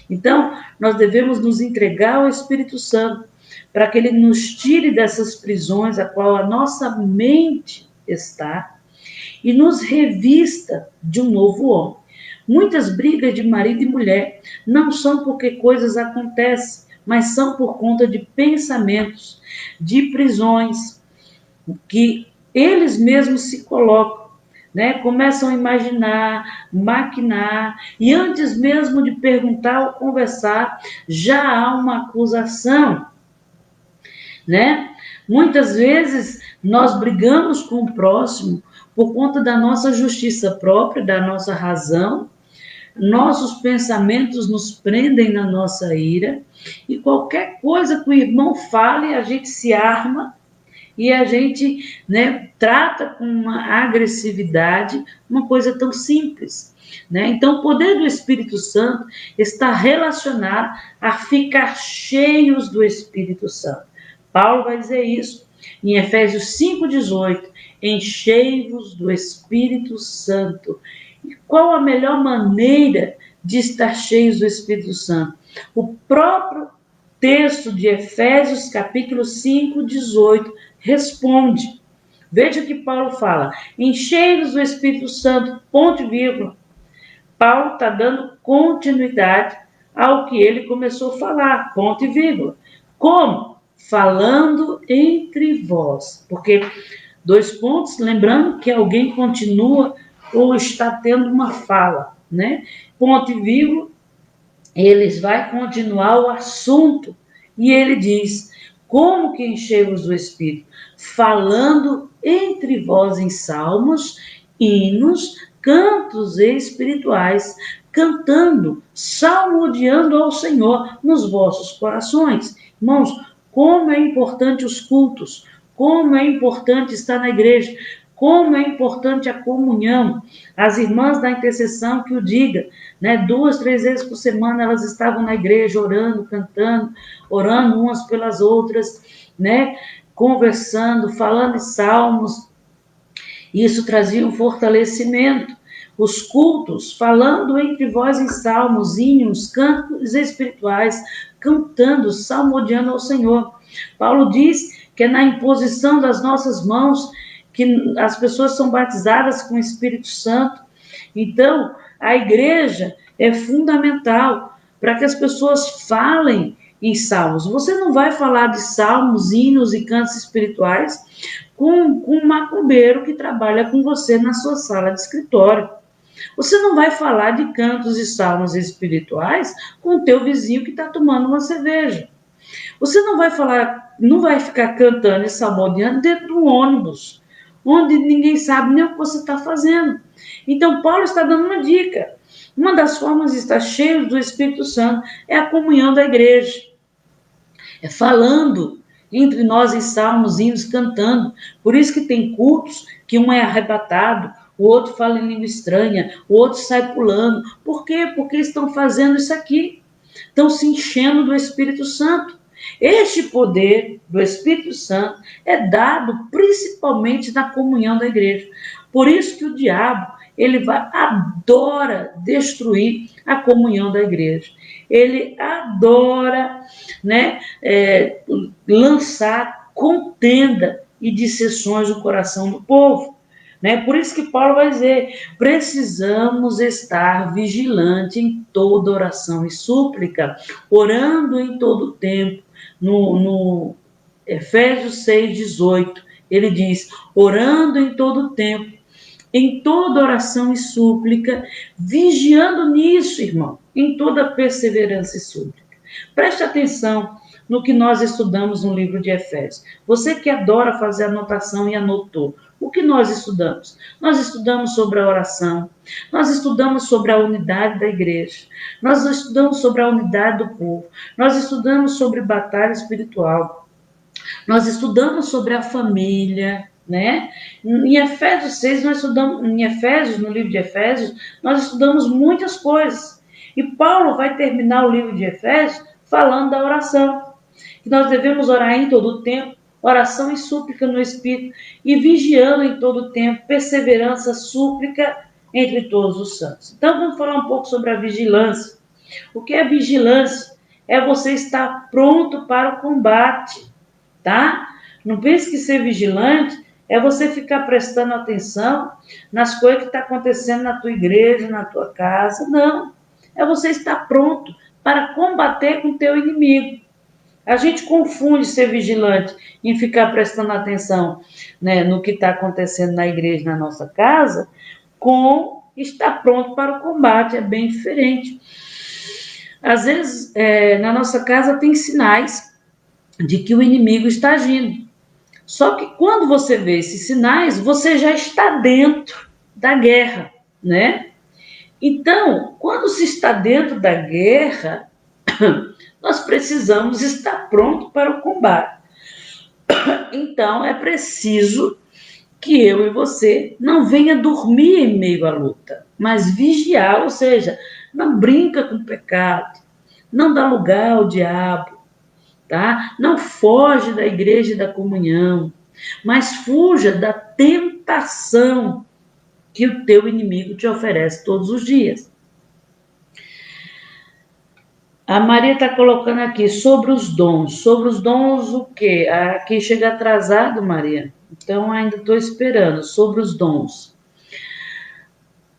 Então, nós devemos nos entregar ao Espírito Santo, para que ele nos tire dessas prisões a qual a nossa mente está, e nos revista de um novo homem. Muitas brigas de marido e mulher não são porque coisas acontecem, mas são por conta de pensamentos, de prisões que eles mesmos se colocam, né? Começam a imaginar, maquinar, e antes mesmo de perguntar ou conversar, já há uma acusação, né? Muitas vezes nós brigamos com o próximo por conta da nossa justiça própria, da nossa razão. Nossos pensamentos nos prendem na nossa ira, e qualquer coisa que o irmão fale, a gente se arma e a gente, né, trata com uma agressividade uma coisa tão simples, né? Então, o poder do Espírito Santo está relacionado a ficar cheios do Espírito Santo. Paulo vai dizer isso em Efésios 5:18, enchei-vos do Espírito Santo. E qual a melhor maneira de estar cheios do Espírito Santo? O próprio texto de Efésios, capítulo 5:18, responde. Veja o que Paulo fala: enchei-vos do Espírito Santo, ponto e vírgula. Paulo está dando continuidade ao que ele começou a falar, ponto e vírgula. Como? Falando entre vós. Porque, dois pontos, lembrando que alguém continua ou está tendo uma fala, né? Ponto e vírgula, eles vai continuar o assunto, e ele diz: como que enchei-vos do Espírito? Falando entre vós em salmos, hinos, cantos espirituais, cantando, salmodiando ao Senhor nos vossos corações. Irmãos, como é importante os cultos, como é importante estar na igreja, como é importante a comunhão. As irmãs da intercessão que o diga, né? 2, 3 vezes por semana elas estavam na igreja orando, cantando, orando umas pelas outras, né? Conversando, falando em salmos. Isso trazia um fortalecimento. Os cultos, falando entre vós em salmos, hinos, cantos espirituais, cantando, salmodiando ao Senhor. Paulo diz que é na imposição das nossas mãos que as pessoas são batizadas com o Espírito Santo. Então, a igreja é fundamental para que as pessoas falem em salmos. Você não vai falar de salmos, hinos e cantos espirituais com um macumbeiro que trabalha com você na sua sala de escritório. Você não vai falar de cantos e salmos espirituais com o teu vizinho que está tomando uma cerveja. Você não vai falar, não vai ficar cantando e salmodiando dentro do ônibus. onde ninguém sabe nem o que você está fazendo. Então, Paulo está dando uma dica. Uma das formas de estar cheio do Espírito Santo é a comunhão da igreja. É falando entre nós em salmos, hinos, cantando. Por isso que tem cultos que um é arrebatado, o outro fala em língua estranha, o outro sai pulando. Por quê? Porque estão fazendo isso aqui. Estão se enchendo do Espírito Santo. Este poder do Espírito Santo é dado principalmente na comunhão da igreja. Por isso que o diabo, adora destruir a comunhão da igreja. Ele adora, né, lançar contenda e dissensões no coração do povo. Né? Por isso que Paulo vai dizer, precisamos estar vigilante em toda oração e súplica, orando em todo tempo. No Efésios 6,18, ele diz, orando em todo tempo, em toda oração e súplica, vigiando nisso, irmão, em toda perseverança e súplica. Preste atenção no que nós estudamos no livro de Efésios. Você que adora fazer anotação e anotou, o que nós estudamos? Nós estudamos sobre a oração, nós estudamos sobre a unidade da igreja, nós estudamos sobre a unidade do povo, nós estudamos sobre batalha espiritual, nós estudamos sobre a família, né? Em Efésios 6, nós estudamos, no livro de Efésios, nós estudamos muitas coisas. E Paulo vai terminar o livro de Efésios falando da oração, que nós devemos orar em todo o tempo, oração e súplica no Espírito, e vigiando em todo o tempo, perseverança, súplica entre todos os santos. Então, vamos falar um pouco sobre a vigilância. O que é vigilância? É você estar pronto para o combate, tá? Não pense que ser vigilante é você ficar prestando atenção nas coisas que estão acontecendo na tua igreja, na tua casa. Não. É você estar pronto para combater com o teu inimigo. A gente confunde ser vigilante em ficar prestando atenção, né, no que está acontecendo na igreja, na nossa casa, com estar pronto para o combate. É bem diferente. Às vezes, na nossa casa tem sinais de que o inimigo está agindo. Só que quando você vê esses sinais, você já está dentro da guerra, né? Então, quando se está dentro da guerra, nós precisamos estar pronto para o combate. Então, é preciso que eu e você não venha dormir em meio à luta, mas vigiar, ou seja, não brinca com o pecado, não dá lugar ao diabo, tá? Não foge da igreja e da comunhão, mas fuja da tentação que o teu inimigo te oferece todos os dias. A Maria está colocando aqui sobre os dons. Sobre os dons o quê? Aqui chega atrasado, Maria. Então ainda estou esperando. Sobre os dons.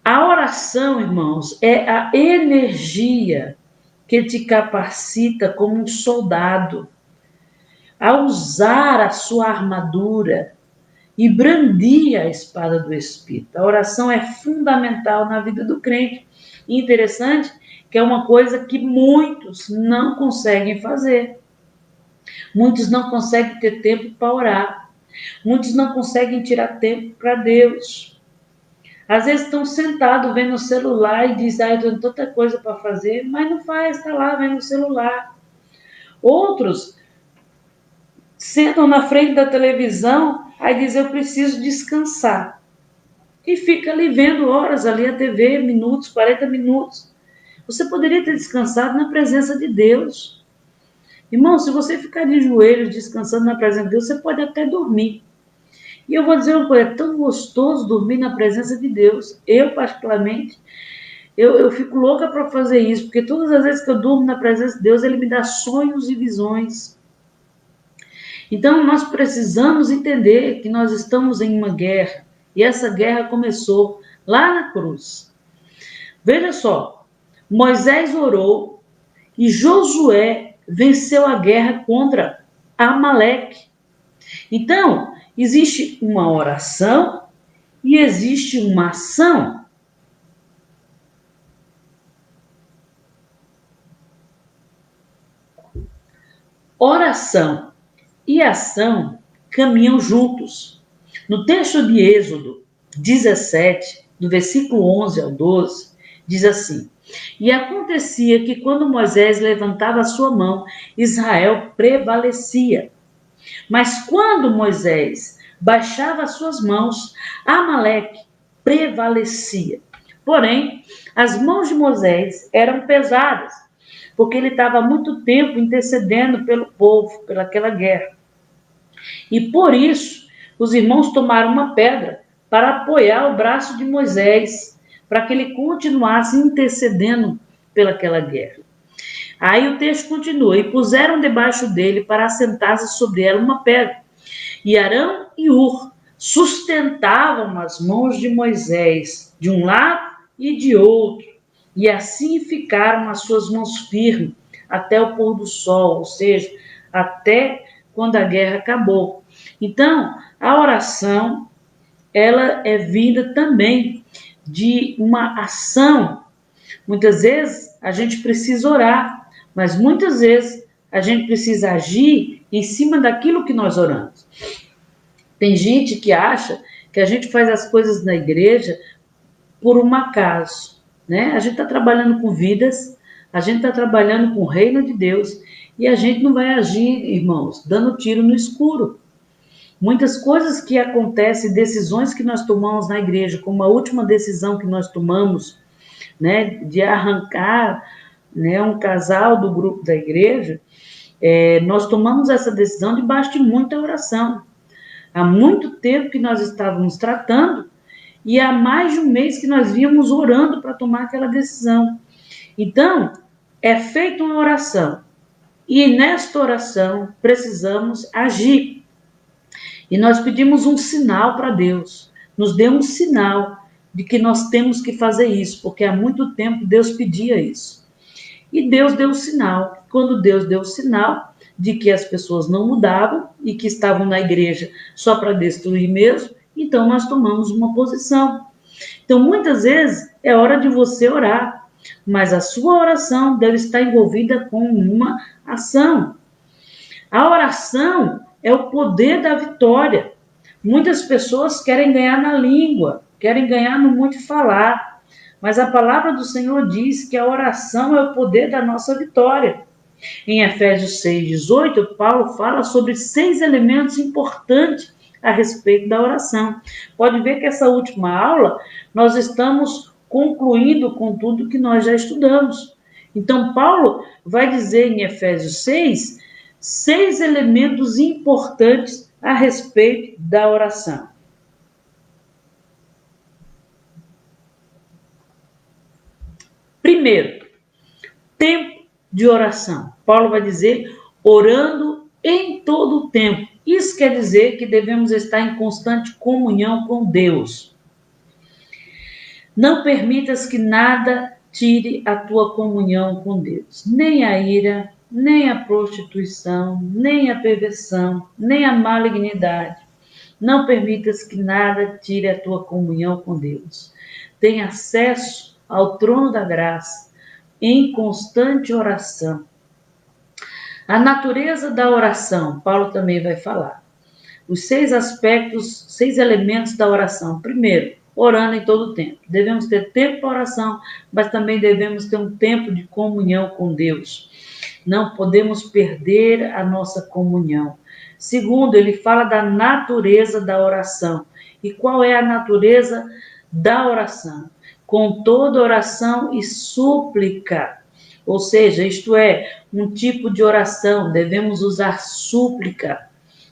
A oração, irmãos, é a energia que te capacita como um soldado a usar a sua armadura e brandir a espada do Espírito. A oração é fundamental na vida do crente. E interessante que é uma coisa que muitos não conseguem fazer. Muitos não conseguem ter tempo para orar. Muitos não conseguem tirar tempo para Deus. Às vezes estão sentados vendo o celular e dizem, eu tenho tanta coisa para fazer, mas não faz, está lá vendo o celular. Outros sentam na frente da televisão, aí dizem, eu preciso descansar. E fica ali vendo horas ali a TV, minutos, 40 minutos. Você poderia ter descansado na presença de Deus. Irmão, se você ficar de joelhos descansando na presença de Deus, você pode até dormir. E eu vou dizer uma coisa, é tão gostoso dormir na presença de Deus. Eu, particularmente, eu fico louca para fazer isso, porque todas as vezes que eu durmo na presença de Deus, Ele me dá sonhos e visões. Então, nós precisamos entender que nós estamos em uma guerra, e essa guerra começou lá na cruz. Veja só, Moisés orou e Josué venceu a guerra contra Amaleque. Então, existe uma oração e existe uma ação. Oração e ação caminham juntos. No texto de Êxodo 17, do versículo 11 ao 12, diz assim: E acontecia que quando Moisés levantava a sua mão, Israel prevalecia. Mas quando Moisés baixava as suas mãos, Amaleque prevalecia. Porém, as mãos de Moisés eram pesadas, porque ele estava há muito tempo intercedendo pelo povo, pelaquela guerra. E por isso, os irmãos tomaram uma pedra para apoiar o braço de Moisés, para que ele continuasse intercedendo pelaquela guerra. Aí o texto continua: E puseram debaixo dele para assentar-se sobre ela uma pedra. E Arão e Ur sustentavam as mãos de Moisés de um lado e de outro, e assim ficaram as suas mãos firmes até o pôr do sol, ou seja, até quando a guerra acabou. Então, a oração, ela é vinda também de uma ação. Muitas vezes a gente precisa orar, mas muitas vezes a gente precisa agir em cima daquilo que nós oramos. Tem gente que acha que a gente faz as coisas na igreja por um acaso, né? A gente está trabalhando com vidas, a gente está trabalhando com o reino de Deus e a gente não vai agir, irmãos, dando tiro no escuro. Muitas coisas que acontecem, decisões que nós tomamos na igreja, como a última decisão que nós tomamos, né, de arrancar, né, um casal do grupo da igreja, nós tomamos essa decisão debaixo de muita oração. Há muito tempo que nós estávamos tratando e há mais de um mês que nós víamos orando para tomar aquela decisão. Então, é feita uma oração e nesta oração precisamos agir. E nós pedimos um sinal para Deus. Nos dê um sinal de que nós temos que fazer isso, porque há muito tempo Deus pedia isso. E Deus deu o sinal. Quando Deus deu o sinal de que as pessoas não mudavam e que estavam na igreja só para destruir mesmo, então nós tomamos uma posição. Então, muitas vezes, é hora de você orar, mas a sua oração deve estar envolvida com uma ação. A oração é o poder da vitória. Muitas pessoas querem ganhar na língua, querem ganhar no muito falar, mas a palavra do Senhor diz que a oração é o poder da nossa vitória. Em Efésios 6:18, Paulo fala sobre 6 elementos importantes a respeito da oração. Pode ver que essa última aula nós estamos concluindo com tudo que nós já estudamos. Então, Paulo vai dizer em Efésios 6 elementos importantes a respeito da oração. Primeiro, tempo de oração. Paulo vai dizer orando em todo o tempo. Isso quer dizer que devemos estar em constante comunhão com Deus. Não permitas que nada tire a tua comunhão com Deus. Nem a ira, nem a prostituição, nem a perversão, nem a malignidade. Não permitas que nada tire a tua comunhão com Deus. Tenha acesso ao trono da graça em constante oração. A natureza da oração, Paulo também vai falar. Os 6 aspectos, 6 elementos da oração. Primeiro, orando em todo o tempo. Devemos ter tempo para oração, mas também devemos ter um tempo de comunhão com Deus. Não podemos perder a nossa comunhão. Segundo, ele fala da natureza da oração. E qual é a natureza da oração? Com toda oração e súplica. Ou seja, isto é, um tipo de oração, devemos usar súplica,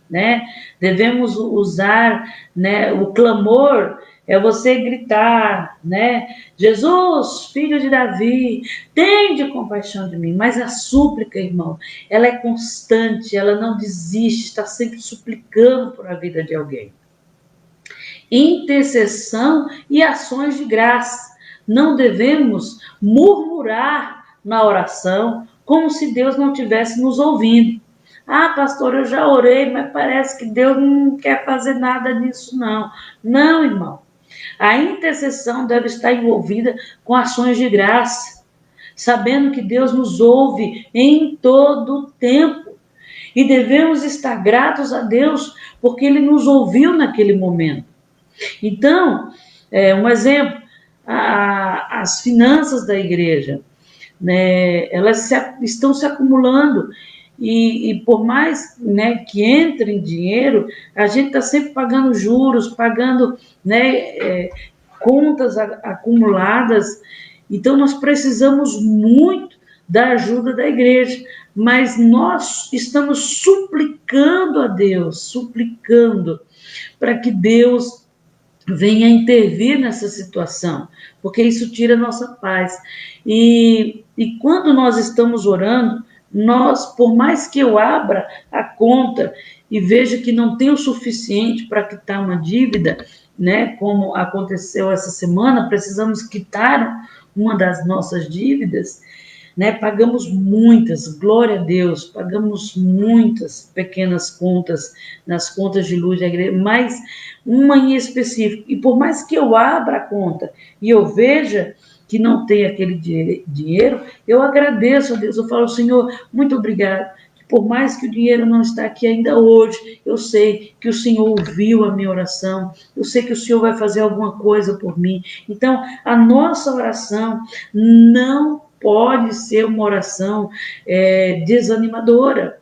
né? Devemos usar, né, o clamor, é você gritar, né? Jesus, filho de Davi, tende compaixão de mim. Mas a súplica, irmão, ela é constante, ela não desiste, está sempre suplicando por a vida de alguém. Intercessão e ações de graça. Não devemos murmurar na oração, como se Deus não estivesse nos ouvindo. Ah, pastor, eu já orei, mas parece que Deus não quer fazer nada nisso, não. Não, irmão. A intercessão deve estar envolvida com ações de graça, sabendo que Deus nos ouve em todo o tempo. E devemos estar gratos a Deus, porque Ele nos ouviu naquele momento. Então, um exemplo, as finanças da igreja, né, elas estão se acumulando e por mais, né, que entre em dinheiro, a gente está sempre pagando juros, pagando, né, contas acumuladas. Então nós precisamos muito da ajuda da igreja, mas nós estamos suplicando a Deus, suplicando para que Deus venha intervir nessa situação, porque isso tira a nossa paz. E quando nós estamos orando, nós, por mais que eu abra a conta e veja que não tem o suficiente para quitar uma dívida, né, como aconteceu essa semana, precisamos quitar uma das nossas dívidas, né? Pagamos muitas, glória a Deus, pagamos muitas pequenas contas nas contas de luz da igreja, mas uma em específico. E por mais que eu abra a conta e eu veja que não tem aquele dinheiro, eu agradeço a Deus, eu falo, Senhor, muito obrigado. Por mais que o dinheiro não está aqui ainda hoje, eu sei que o Senhor ouviu a minha oração, eu sei que o Senhor vai fazer alguma coisa por mim. Então, a nossa oração não pode ser uma oração desanimadora,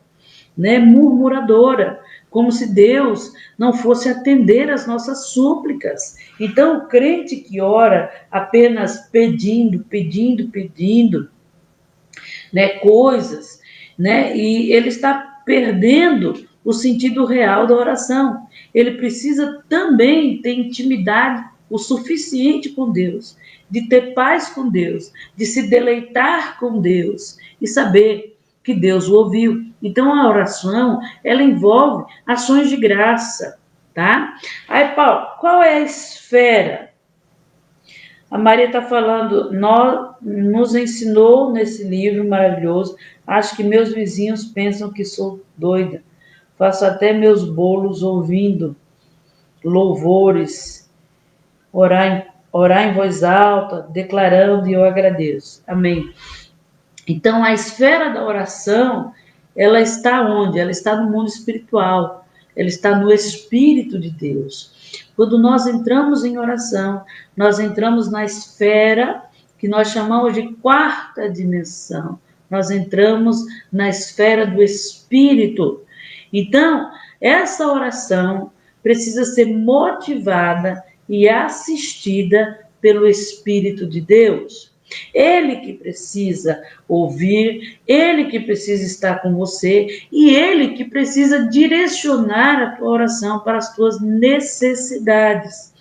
né, murmuradora, como se Deus não fosse atender às nossas súplicas. Então, o crente que ora apenas pedindo, né, coisas, né, e ele está perdendo o sentido real da oração. Ele precisa também ter intimidade o suficiente com Deus, de ter paz com Deus, de se deleitar com Deus e saber que Deus o ouviu. Então a oração, ela envolve ações de graça, tá? Aí, Paulo, qual é a esfera? A Maria está falando, nos ensinou nesse livro maravilhoso. Acho que meus vizinhos pensam que sou doida. Faço até meus bolos ouvindo louvores, orar em voz alta, declarando e eu agradeço. Amém. Então, a esfera da oração, ela está onde? Ela está no mundo espiritual. Ela está no Espírito de Deus. Quando nós entramos em oração, nós entramos na esfera que nós chamamos de quarta dimensão. Nós entramos na esfera do Espírito. Então, essa oração precisa ser motivada e assistida pelo Espírito de Deus. Ele que precisa ouvir, ele que precisa estar com você e ele que precisa direcionar a tua oração para as tuas necessidades.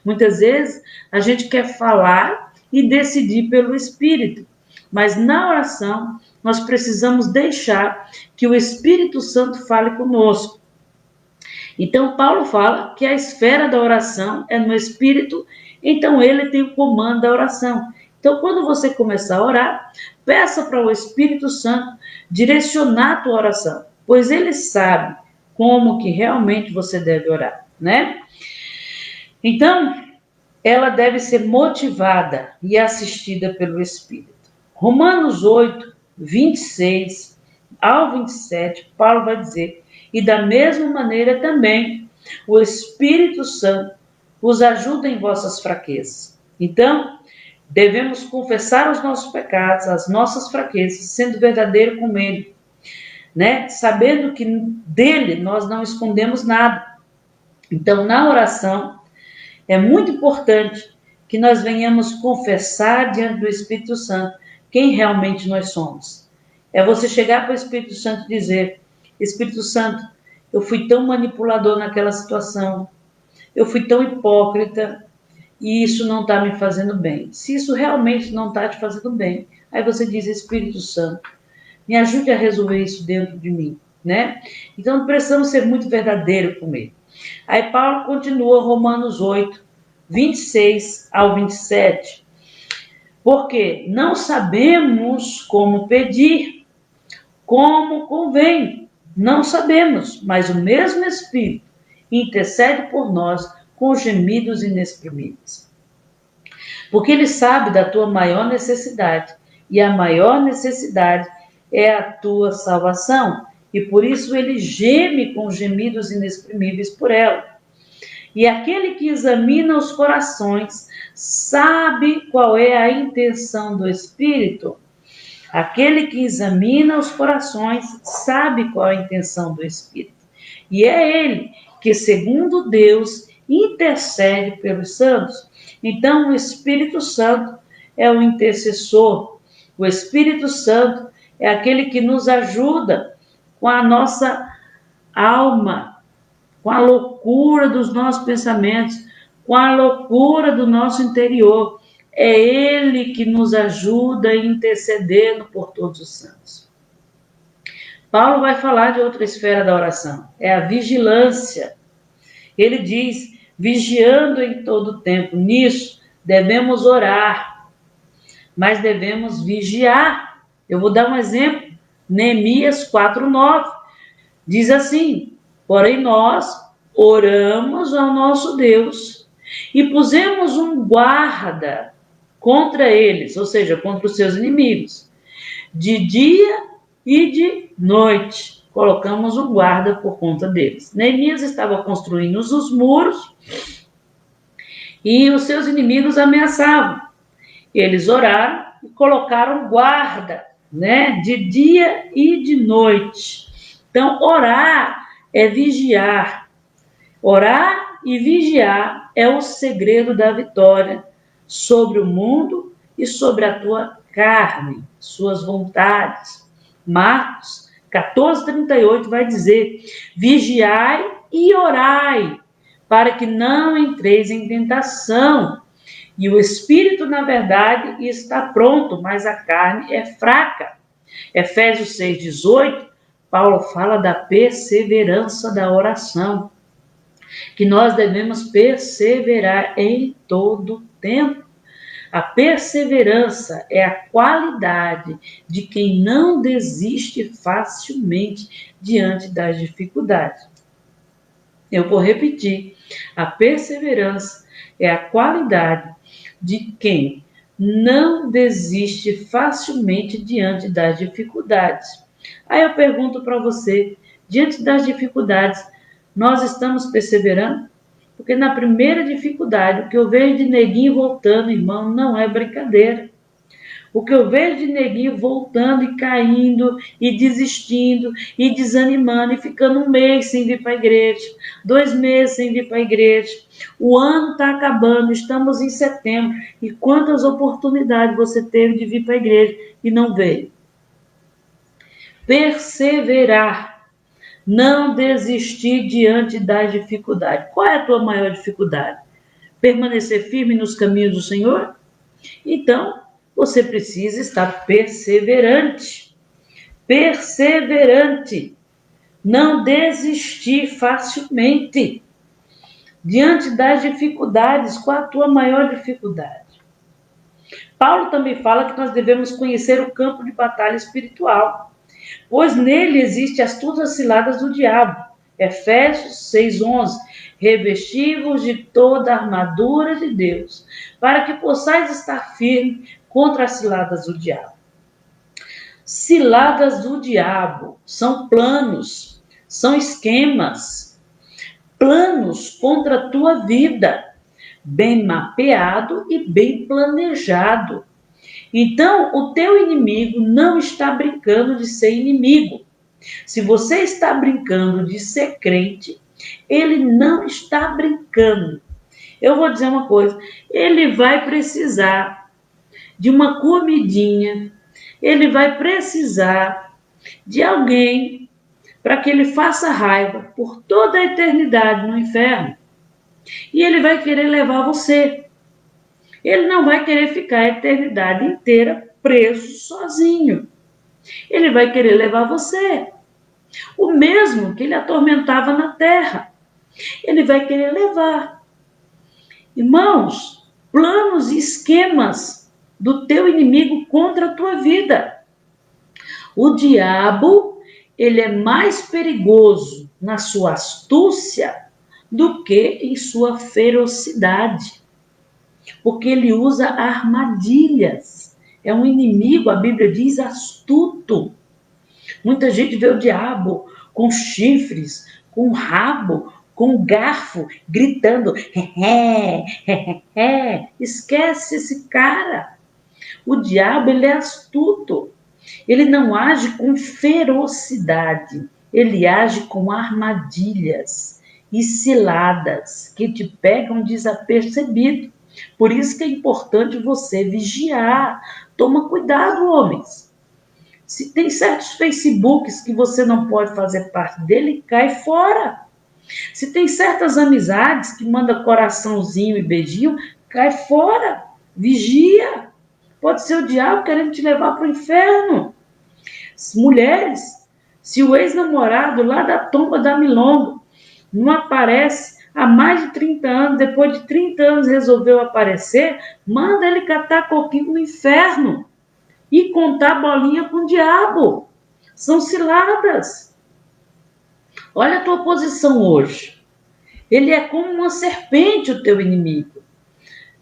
Muitas vezes a gente quer falar e decidir pelo Espírito, mas na oração nós precisamos deixar que o Espírito Santo fale conosco. Então Paulo fala que a esfera da oração é no Espírito, então ele tem o comando da oração. Então, quando você começar a orar, peça para o Espírito Santo direcionar a tua oração, pois ele sabe como que realmente você deve orar, né? Então, ela deve ser motivada e assistida pelo Espírito. Romanos 8, 26 ao 27, Paulo vai dizer, e da mesma maneira também o Espírito Santo os ajuda em vossas fraquezas. Então, devemos confessar os nossos pecados, as nossas fraquezas, sendo verdadeiro com ele, né? Sabendo que dele nós não escondemos nada. Então, na oração, é muito importante que nós venhamos confessar diante do Espírito Santo quem realmente nós somos. É você chegar para o Espírito Santo e dizer, Espírito Santo, eu fui tão manipulador naquela situação, eu fui tão hipócrita, e isso não está me fazendo bem. Se isso realmente não está te fazendo bem, aí você diz, Espírito Santo, me ajude a resolver isso dentro de mim, né? Então precisamos ser muito verdadeiro com ele. Aí Paulo continua, Romanos 8, 26 ao 27. Porque não sabemos como pedir, como convém. Não sabemos, mas o mesmo Espírito intercede por nós com gemidos inexprimíveis. Porque ele sabe da tua maior necessidade, e a maior necessidade é a tua salvação. e por isso ele geme com gemidos inexprimíveis por ela. E aquele que examina os corações sabe qual é a intenção do Espírito. Aquele que examina os corações sabe qual é a intenção do Espírito. E é ele que, segundo Deus, intercede pelos santos. Então, o Espírito Santo é o intercessor. O Espírito Santo é aquele que nos ajuda com a nossa alma, com a loucura dos nossos pensamentos, com a loucura do nosso interior. É ele que nos ajuda intercedendo por todos os santos. Paulo vai falar de outra esfera da oração, é a vigilância. Ele diz, vigiando em todo tempo. Nisso, devemos orar, mas devemos vigiar. Eu vou dar um exemplo. Neemias 4:9 diz assim, porém nós oramos ao nosso Deus e pusemos um guarda contra eles, ou seja, contra os seus inimigos, de dia e de noite. Colocamos um guarda por conta deles. Neemias estava construindo os muros e os seus inimigos ameaçavam. Eles oraram e colocaram guarda, de dia e de noite. Então, orar é vigiar. Orar e vigiar é o segredo da vitória sobre o mundo e sobre a tua carne, suas vontades. Marcos 14:38 vai dizer, vigiai e orai, para que não entreis em tentação. E o espírito, na verdade, está pronto, mas a carne é fraca. Efésios 6:18, Paulo fala da perseverança da oração, que nós devemos perseverar em todo tempo. A perseverança é a qualidade de quem não desiste facilmente diante das dificuldades. Eu vou repetir. A perseverança é a qualidade de quem não desiste facilmente diante das dificuldades. Aí eu pergunto para você, diante das dificuldades, nós estamos perseverando? Porque na primeira dificuldade, o que eu vejo de neguinho voltando, irmão, não é brincadeira. O que eu vejo de neguinho voltando e caindo, e desistindo, e desanimando, e ficando 1 mês sem vir para a igreja, 2 meses sem vir para a igreja. O ano está acabando, estamos em setembro, e quantas oportunidades você teve de vir para a igreja e não veio? Perseverar. Não desistir diante das dificuldades. Qual é a tua maior dificuldade? Permanecer firme nos caminhos do Senhor? Então, você precisa estar perseverante. Perseverante. Não desistir facilmente. Diante das dificuldades, qual a tua maior dificuldade? Paulo também fala que nós devemos conhecer o campo de batalha espiritual, pois nele existem as astutas ciladas do diabo. Efésios 6:11, revesti-vos de toda a armadura de Deus, para que possais estar firme contra as ciladas do diabo. Ciladas do diabo são planos, são esquemas, planos contra a tua vida, bem mapeado e bem planejado. Então, o teu inimigo não está brincando de ser inimigo. Se você está brincando de ser crente, ele não está brincando. Eu vou dizer uma coisa, ele vai precisar de uma comidinha, ele vai precisar de alguém para que ele faça raiva por toda a eternidade no inferno. E ele vai querer levar você. Ele não vai querer ficar a eternidade inteira preso sozinho. Ele vai querer levar você. O mesmo que ele atormentava na terra. Ele vai querer levar. Irmãos, planos e esquemas do teu inimigo contra a tua vida. O diabo, ele é mais perigoso na sua astúcia do que em sua ferocidade. Porque ele usa armadilhas. É um inimigo, a Bíblia diz, astuto. Muita gente vê o diabo com chifres, com rabo, com garfo, gritando, esquece esse cara. O diabo, ele é astuto. Ele não age com ferocidade, ele age com armadilhas e ciladas que te pegam desapercebido. Por isso que é importante você vigiar. Toma cuidado, homens. Se tem certos Facebooks que você não pode fazer parte dele, cai fora. Se tem certas amizades que manda coraçãozinho e beijinho, cai fora. Vigia. Pode ser o diabo querendo te levar para o inferno. Mulheres, se o ex-namorado lá da tomba da Milonga não aparece há mais de 30 anos, depois de 30 anos resolveu aparecer, manda ele catar coquinho no inferno e contar bolinha com o diabo. São ciladas. Olha a tua posição hoje. Ele é como uma serpente, o teu inimigo.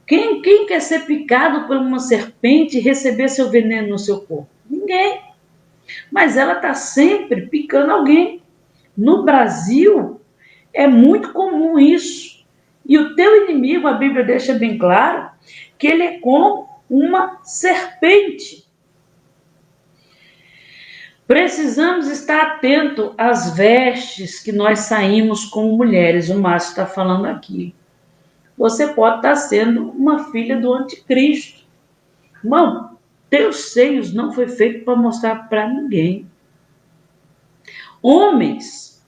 Quem quer ser picado por uma serpente e receber seu veneno no seu corpo? Ninguém. Mas ela está sempre picando alguém. No Brasil, é muito comum isso. E o teu inimigo, a Bíblia deixa bem claro, que ele é como uma serpente. Precisamos estar atento às vestes que nós saímos como mulheres. O Márcio está falando aqui. Você pode estar sendo uma filha do anticristo. Irmão, teus seios não foi feito para mostrar para ninguém. Homens,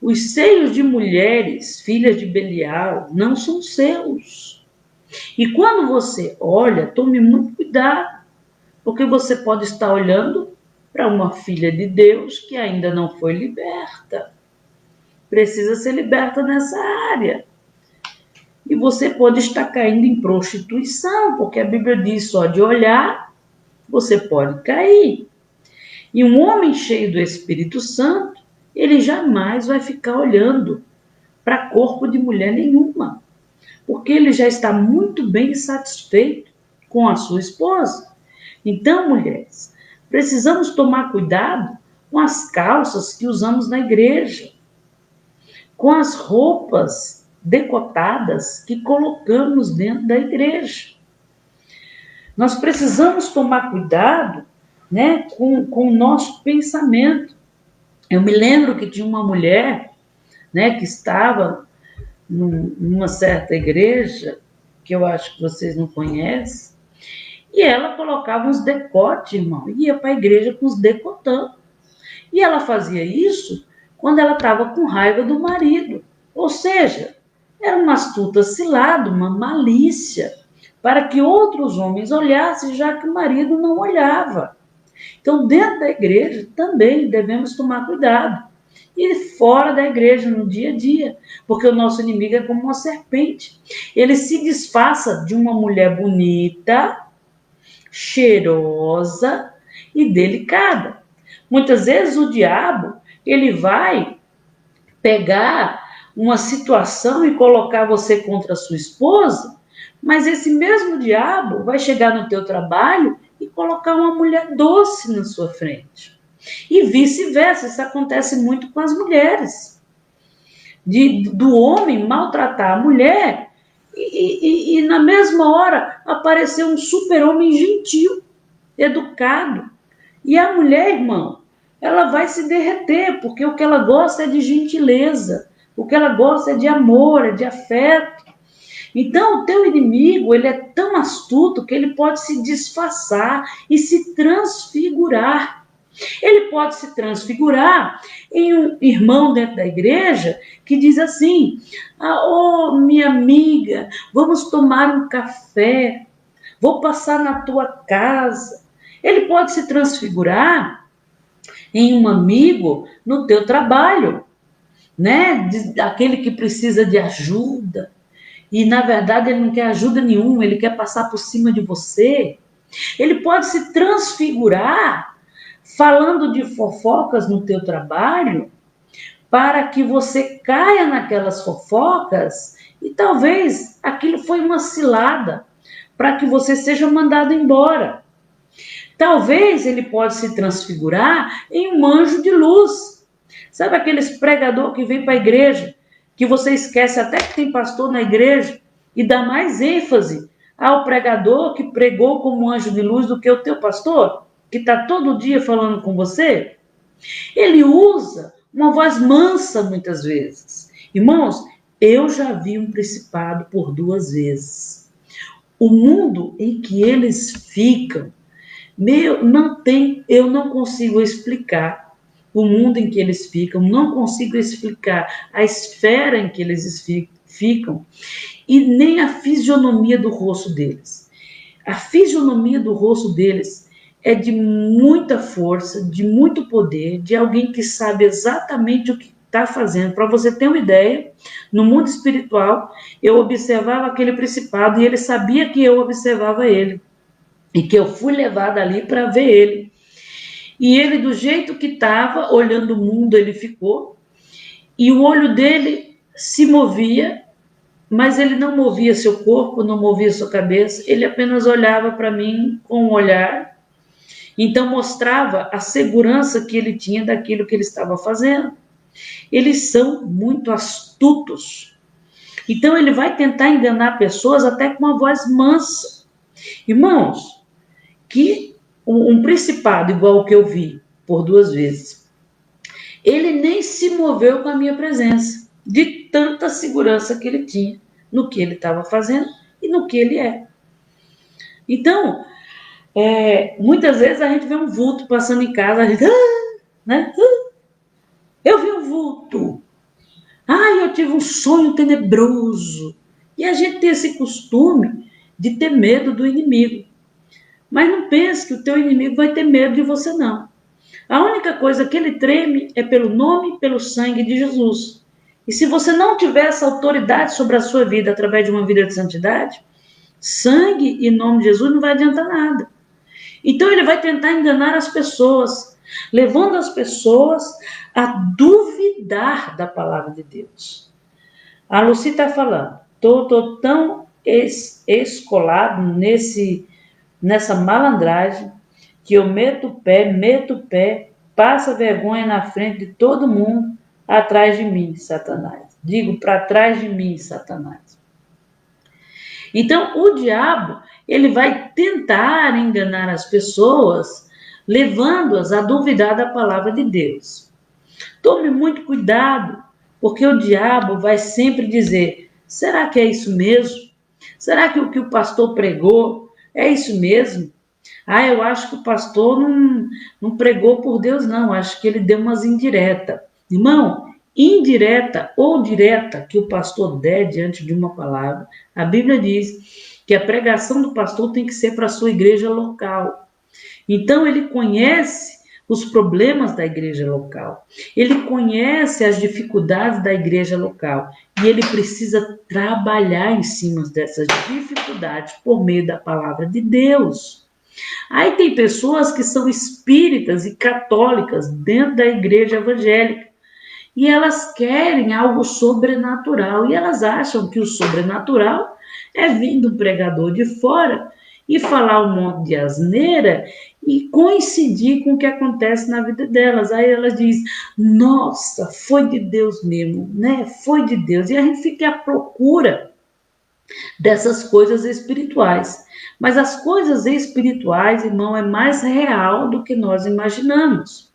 os seios de mulheres, filhas de Belial, não são seus. E quando você olha, tome muito cuidado, porque você pode estar olhando para uma filha de Deus que ainda não foi liberta. Precisa ser liberta nessa área. E você pode estar caindo em prostituição, porque a Bíblia diz só de olhar, você pode cair. E um homem cheio do Espírito Santo, ele jamais vai ficar olhando para corpo de mulher nenhuma, porque ele já está muito bem satisfeito com a sua esposa. Então, mulheres, precisamos tomar cuidado com as calças que usamos na igreja, com as roupas decotadas que colocamos dentro da igreja. Nós precisamos tomar cuidado, né, com o nosso pensamento. Eu me lembro que tinha uma mulher, né, que estava numa certa igreja, que eu acho que vocês não conhecem, e ela colocava uns decotes, irmão, e ia para a igreja com os decotão. E ela fazia isso quando ela estava com raiva do marido. Ou seja, era uma astuta cilada, uma malícia, para que outros homens olhassem, já que o marido não olhava. Então, dentro da igreja, também devemos tomar cuidado. E fora da igreja, no dia a dia, porque o nosso inimigo é como uma serpente. Ele se disfarça de uma mulher bonita, cheirosa e delicada. Muitas vezes o diabo, ele vai pegar uma situação e colocar você contra a sua esposa, mas esse mesmo diabo vai chegar no teu trabalho e colocar uma mulher doce na sua frente. E vice-versa, isso acontece muito com as mulheres. Do homem maltratar a mulher e na mesma hora aparecer um super-homem gentil, educado. E a mulher, irmão, ela vai se derreter, porque o que ela gosta é de gentileza, o que ela gosta é de amor, é de afeto. Então, o teu inimigo, ele é tão astuto que ele pode se disfarçar e se transfigurar. Ele pode se transfigurar em um irmão dentro da igreja que diz assim: oh, minha amiga, vamos tomar um café, vou passar na tua casa. Ele pode se transfigurar em um amigo no teu trabalho, né? Aquele que precisa de ajuda. E, na verdade, ele não quer ajuda nenhuma, ele quer passar por cima de você. Ele pode se transfigurar falando de fofocas no teu trabalho para que você caia naquelas fofocas e talvez aquilo foi uma cilada para que você seja mandado embora. Talvez ele pode se transfigurar em um anjo de luz. Sabe aqueles pregador que vem para a igreja, que você esquece até que tem pastor na igreja e dá mais ênfase ao pregador que pregou como anjo de luz do que o teu pastor, que está todo dia falando com você? Ele usa uma voz mansa muitas vezes. Irmãos, eu já vi um principado por 2 vezes. O mundo em que eles ficam, eu não consigo explicar o mundo em que eles ficam, não consigo explicar a esfera em que eles ficam e nem a fisionomia do rosto deles. A fisionomia do rosto deles é de muita força, de muito poder, de alguém que sabe exatamente o que está fazendo. Para você ter uma ideia, no mundo espiritual, eu observava aquele principado e ele sabia que eu observava ele e que eu fui levada ali para ver ele. E ele, do jeito que estava, olhando o mundo, ele ficou, e o olho dele se movia, mas ele não movia seu corpo, não movia sua cabeça, ele apenas olhava para mim com um olhar, então mostrava a segurança que ele tinha daquilo que ele estava fazendo. Eles são muito astutos, então ele vai tentar enganar pessoas até com uma voz mansa. Irmãos, que um principado igual o que eu vi por 2 vezes, ele nem se moveu com a minha presença, de tanta segurança que ele tinha no que ele estava fazendo e no que ele é. Então, muitas vezes a gente vê um vulto passando em casa, a gente, né? Eu vi um vulto. Eu tive um sonho tenebroso. E a gente tem esse costume de ter medo do inimigo. Mas não pense que o teu inimigo vai ter medo de você, não. A única coisa que ele treme é pelo nome e pelo sangue de Jesus. E se você não tiver essa autoridade sobre a sua vida através de uma vida de santidade, sangue e nome de Jesus não vai adiantar nada. Então ele vai tentar enganar as pessoas, levando as pessoas a duvidar da palavra de Deus. A Lucy está falando, estou tão escolado nessa malandragem, que eu meto o pé, passa vergonha na frente de todo mundo, atrás de mim, Satanás. Digo, para trás de mim, Satanás. Então, o diabo, ele vai tentar enganar as pessoas, levando-as a duvidar da palavra de Deus. Tome muito cuidado, porque o diabo vai sempre dizer, será que é isso mesmo? Será que o que o pastor pregou é isso mesmo? Eu acho que o pastor não pregou por Deus, não. Acho que ele deu umas indiretas. Irmão, indireta ou direta que o pastor der diante de uma palavra, a Bíblia diz que a pregação do pastor tem que ser para a sua igreja local. Então, ele conhece os problemas da igreja local. Ele conhece as dificuldades da igreja local. E ele precisa trabalhar em cima dessas dificuldades por meio da palavra de Deus. Aí tem pessoas que são espíritas e católicas dentro da igreja evangélica e elas querem algo sobrenatural e elas acham que o sobrenatural é vir do pregador de fora e falar um monte de asneira e coincidir com o que acontece na vida delas. Aí elas dizem, nossa, foi de Deus mesmo, né? Foi de Deus. E a gente fica à procura dessas coisas espirituais. Mas as coisas espirituais, irmão, é mais real do que nós imaginamos.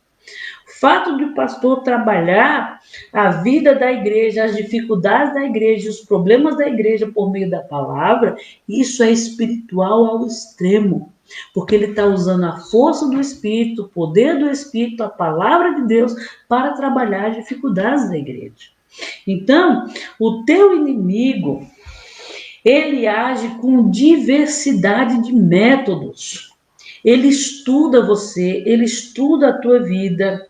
O fato de o pastor trabalhar a vida da igreja, as dificuldades da igreja, os problemas da igreja por meio da palavra, isso é espiritual ao extremo. Porque ele está usando a força do Espírito, o poder do Espírito, a palavra de Deus para trabalhar as dificuldades da igreja. Então, o teu inimigo, ele age com diversidade de métodos. Ele estuda você, ele estuda a tua vida,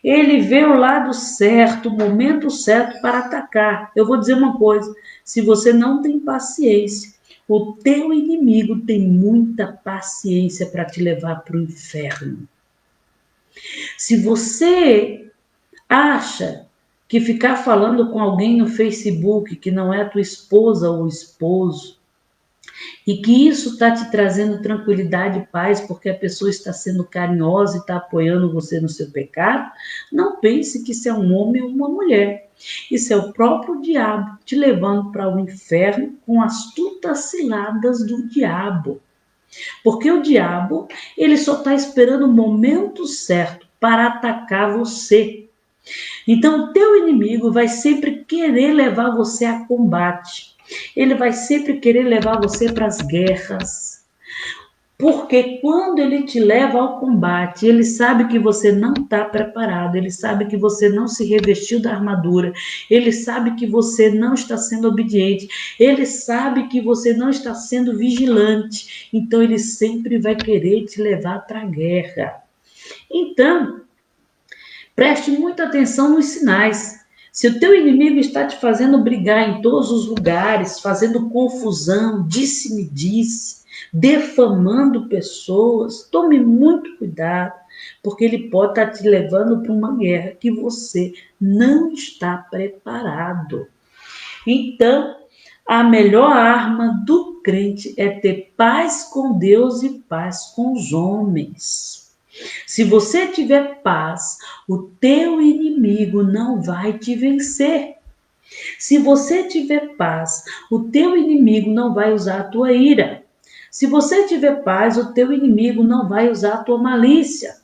ele vê o lado certo, o momento certo para atacar. Eu vou dizer uma coisa, se você não tem paciência, o teu inimigo tem muita paciência para te levar para o inferno. Se você acha que ficar falando com alguém no Facebook que não é a tua esposa ou esposo, e que isso está te trazendo tranquilidade e paz porque a pessoa está sendo carinhosa e está apoiando você no seu pecado, não pense que isso é um homem ou uma mulher. Isso é o próprio diabo te levando para o inferno com astutas ciladas do diabo. Porque o diabo, ele só está esperando o momento certo para atacar você. Então, o teu inimigo vai sempre querer levar você a combate. Ele vai sempre querer levar você para as guerras. Porque quando ele te leva ao combate, ele sabe que você não está preparado, ele sabe que você não se revestiu da armadura, ele sabe que você não está sendo obediente, ele sabe que você não está sendo vigilante. Então, ele sempre vai querer te levar para a guerra. Então, preste muita atenção nos sinais. Se o teu inimigo está te fazendo brigar em todos os lugares, fazendo confusão, disse-me-disse, defamando pessoas, tome muito cuidado, porque ele pode estar te levando para uma guerra que você não está preparado. Então, a melhor arma do crente é ter paz com Deus e paz com os homens. Se você tiver paz, o teu inimigo não vai te vencer. Se você tiver paz, o teu inimigo não vai usar a tua ira. Se você tiver paz, o teu inimigo não vai usar a tua malícia.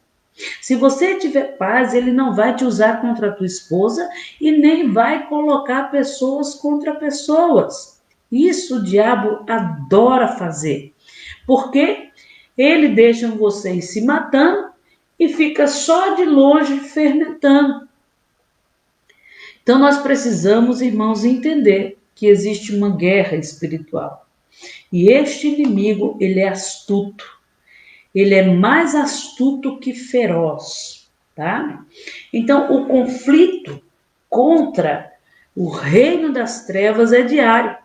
Se você tiver paz, ele não vai te usar contra a tua esposa e nem vai colocar pessoas contra pessoas. Isso o diabo adora fazer, porque ele deixa vocês se matando e fica só de longe fermentando. Então nós precisamos, irmãos, entender que existe uma guerra espiritual. E este inimigo, ele é astuto. Ele é mais astuto que feroz, tá? Então o conflito contra o reino das trevas é diário.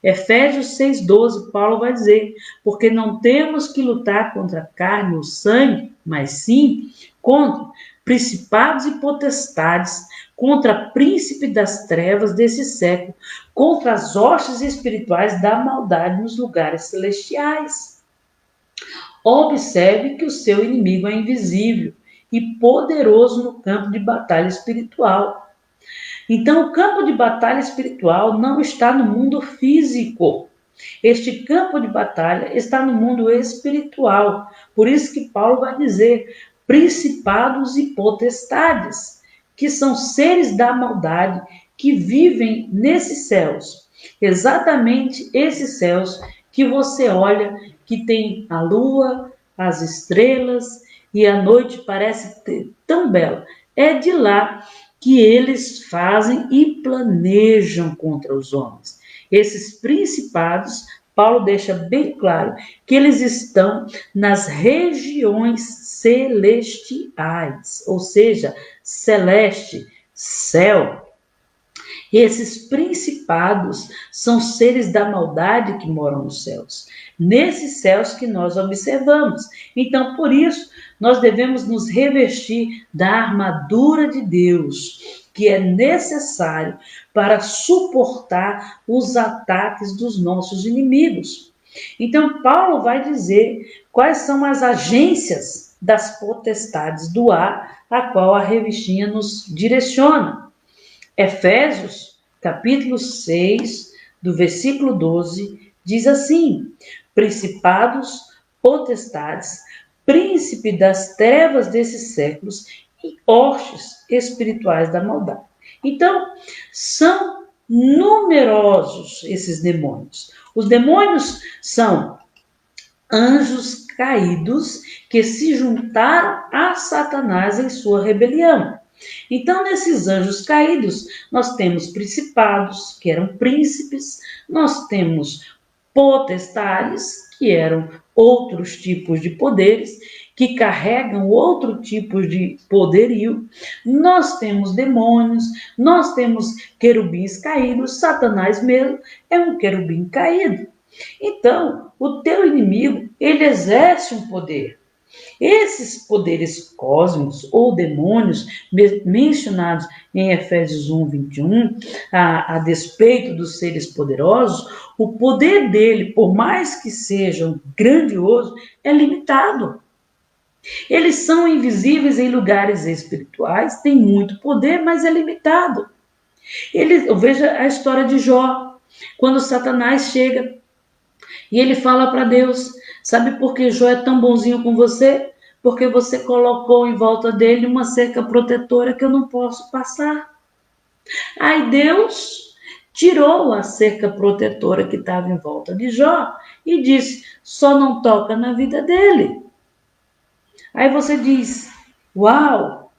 Efésios 6,12, Paulo vai dizer, porque não temos que lutar contra a carne ou sangue, mas sim contra principados e potestades, contra príncipe das trevas desse século, contra as hostes espirituais da maldade nos lugares celestiais. Observe que o seu inimigo é invisível e poderoso no campo de batalha espiritual. Então, o campo de batalha espiritual não está no mundo físico. Este campo de batalha está no mundo espiritual. Por isso que Paulo vai dizer principados e potestades, que são seres da maldade que vivem nesses céus. Exatamente esses céus que você olha, que tem a lua, as estrelas e a noite parece tão bela. É de lá que eles fazem e planejam contra os homens. Esses principados, Paulo deixa bem claro que eles estão nas regiões celestiais, ou seja, celeste, céu. Esses principados são seres da maldade que moram nos céus, nesses céus que nós observamos. Então, por isso, nós devemos nos revestir da armadura de Deus, que é necessário para suportar os ataques dos nossos inimigos. Então, Paulo vai dizer quais são as agências das potestades do ar, a qual a revistinha nos direciona. Efésios, capítulo 6, do versículo 12, diz assim: principados, potestades, príncipe das trevas desses séculos e hostes espirituais da maldade. Então, são numerosos esses demônios. Os demônios são anjos caídos que se juntaram a Satanás em sua rebelião. Então, nesses anjos caídos, nós temos principados, que eram príncipes, nós temos potestades, que eram outros tipos de poderes, que carregam outro tipo de poderio, nós temos demônios, nós temos querubins caídos, Satanás mesmo é um querubim caído. Então, o teu inimigo, ele exerce um poder. Esses poderes cósmicos ou demônios mencionados em Efésios 1, 21, a despeito dos seres poderosos, o poder dele, por mais que sejam grandioso, é limitado. Eles são invisíveis em lugares espirituais, têm muito poder, mas é limitado. Veja a história de Jó, quando Satanás chega e ele fala para Deus: sabe por que Jó é tão bonzinho com você? Porque você colocou em volta dele uma cerca protetora que eu não posso passar. Aí Deus tirou a cerca protetora que estava em volta de Jó e disse: só não toca na vida dele. Aí você diz: uau,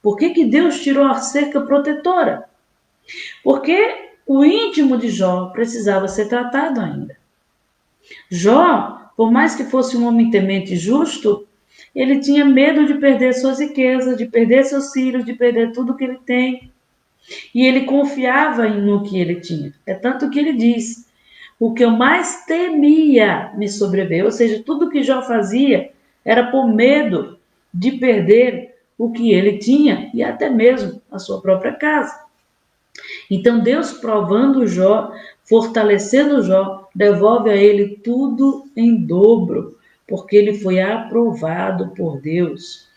por que Deus tirou a cerca protetora? Porque o íntimo de Jó precisava ser tratado ainda. Jó, por mais que fosse um homem temente e justo, ele tinha medo de perder suas riquezas, de perder seus filhos, de perder tudo que ele tem. E ele confiava no que ele tinha. É tanto que ele diz: o que eu mais temia me sobreveio. Ou seja, tudo que Jó fazia era por medo de perder o que ele tinha e até mesmo a sua própria casa. Então Deus, provando Jó, fortalecendo Jó, devolve a ele tudo em dobro, porque ele foi aprovado por Deus.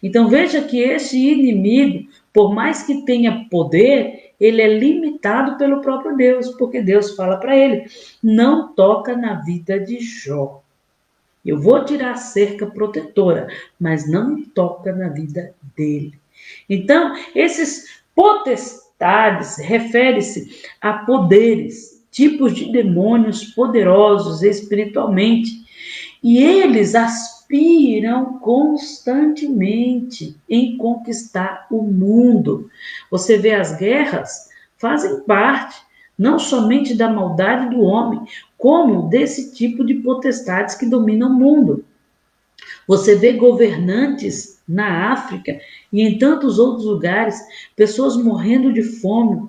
Então veja que esse inimigo, por mais que tenha poder, ele é limitado pelo próprio Deus, porque Deus fala para ele: não toca na vida de Jó. Eu vou tirar a cerca protetora, mas não toca na vida dele. Então, esses potestades refere-se a poderes, tipos de demônios poderosos espiritualmente, e eles aspiram constantemente em conquistar o mundo. Você vê as guerras fazem parte não somente da maldade do homem, como desse tipo de potestades que dominam o mundo. Você vê governantes na África e em tantos outros lugares, pessoas morrendo de fome,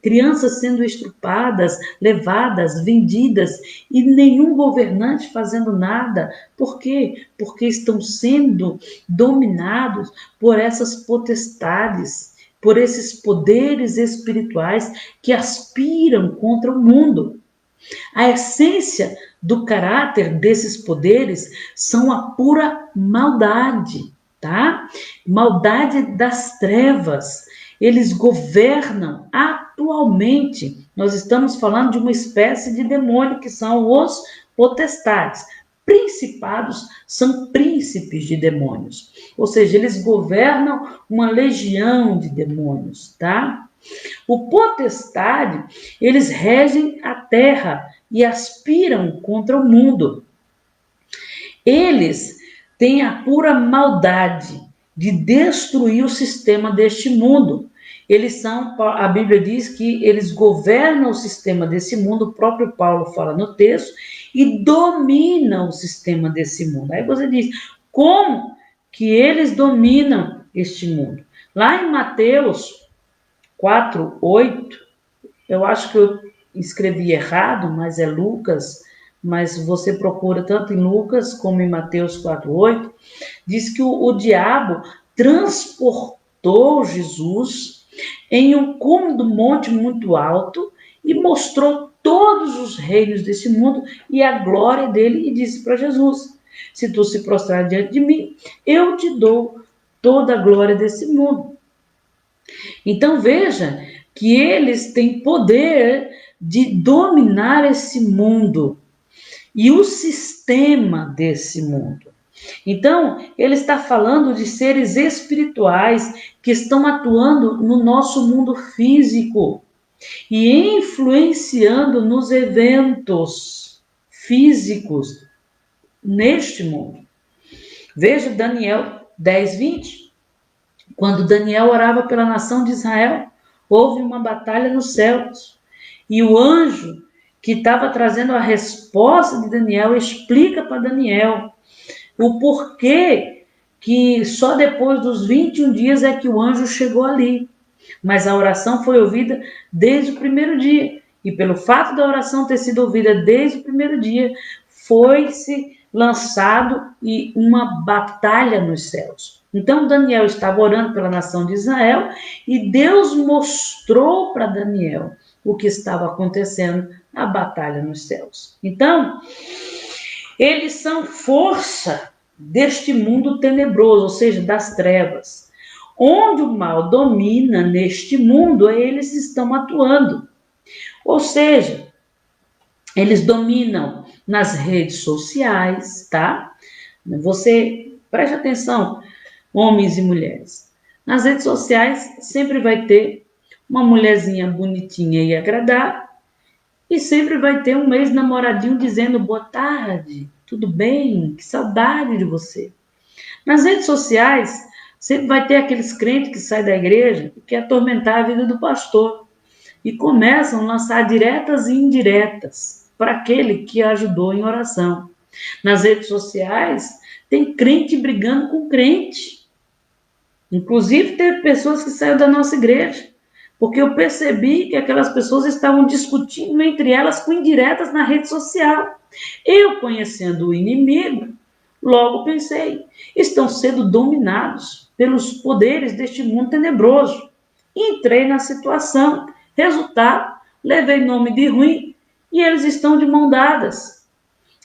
crianças sendo estrupadas, levadas, vendidas, e nenhum governante fazendo nada. Por quê? Porque estão sendo dominados por essas potestades, por esses poderes espirituais que aspiram contra o mundo. A essência do caráter desses poderes são a pura maldade, tá? Maldade das trevas. Eles governam atualmente. Nós estamos falando de uma espécie de demônio que são os potestades. Principados são príncipes de demônios, ou seja, eles governam uma legião de demônios, tá? O potestade, eles regem a terra e aspiram contra o mundo. Eles têm a pura maldade de destruir o sistema deste mundo. A Bíblia diz que eles governam o sistema desse mundo, o próprio Paulo fala no texto, e dominam o sistema desse mundo. Aí você diz, como que eles dominam este mundo? Lá em Mateus 4:8, eu acho que eu escrevi errado, mas é Lucas, mas você procura tanto em Lucas como em Mateus 4:8, diz que o diabo transportou Jesus em um cume do monte muito alto e mostrou todos os reinos desse mundo e a glória dele, e disse para Jesus: se tu se prostrar diante de mim, eu te dou toda a glória desse mundo. Então veja que eles têm poder de dominar esse mundo e o sistema desse mundo. Então, ele está falando de seres espirituais que estão atuando no nosso mundo físico e influenciando nos eventos físicos neste mundo. Veja Daniel 10:20. Quando Daniel orava pela nação de Israel, houve uma batalha nos céus. E o anjo que estava trazendo a resposta de Daniel explica para Daniel o porquê que só depois dos 21 dias é que o anjo chegou ali. Mas a oração foi ouvida desde o primeiro dia. E pelo fato da oração ter sido ouvida desde o primeiro dia, foi-se lançado e uma batalha nos céus. Então Daniel estava orando pela nação de Israel e Deus mostrou para Daniel o que estava acontecendo, a batalha nos céus. Então, eles são força deste mundo tenebroso, ou seja, das trevas. Onde o mal domina neste mundo, eles estão atuando. Ou seja, eles dominam nas redes sociais, tá? Você preste atenção, homens e mulheres. Nas redes sociais sempre vai ter uma mulherzinha bonitinha e agradável e sempre vai ter um ex-namoradinho dizendo boa tarde, tudo bem? Que saudade de você. Nas redes sociais sempre vai ter aqueles crentes que saem da igreja e querem atormentar a vida do pastor e começam a lançar diretas e indiretas para aquele que ajudou em oração. Nas redes sociais tem crente brigando com crente. Inclusive teve pessoas que saíram da nossa igreja, porque eu percebi que aquelas pessoas estavam discutindo entre elas com indiretas na rede social. Eu, conhecendo o inimigo, logo pensei, estão sendo dominados pelos poderes deste mundo tenebroso. Entrei na situação. Resultado, levei nome de ruim e eles estão de mão dadas.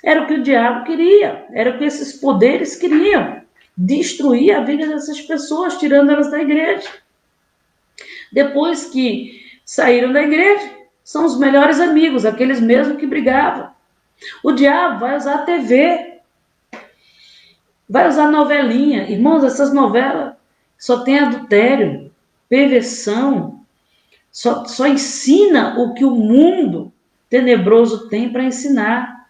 Era o que o diabo queria, era o que esses poderes queriam. Destruir a vida dessas pessoas, tirando elas da igreja. Depois que saíram da igreja, são os melhores amigos, aqueles mesmos que brigavam. O diabo vai usar a TV, vai usar novelinha. Irmãos, essas novelas só tem adultério, perversão, só ensina o que o mundo tenebroso tem para ensinar.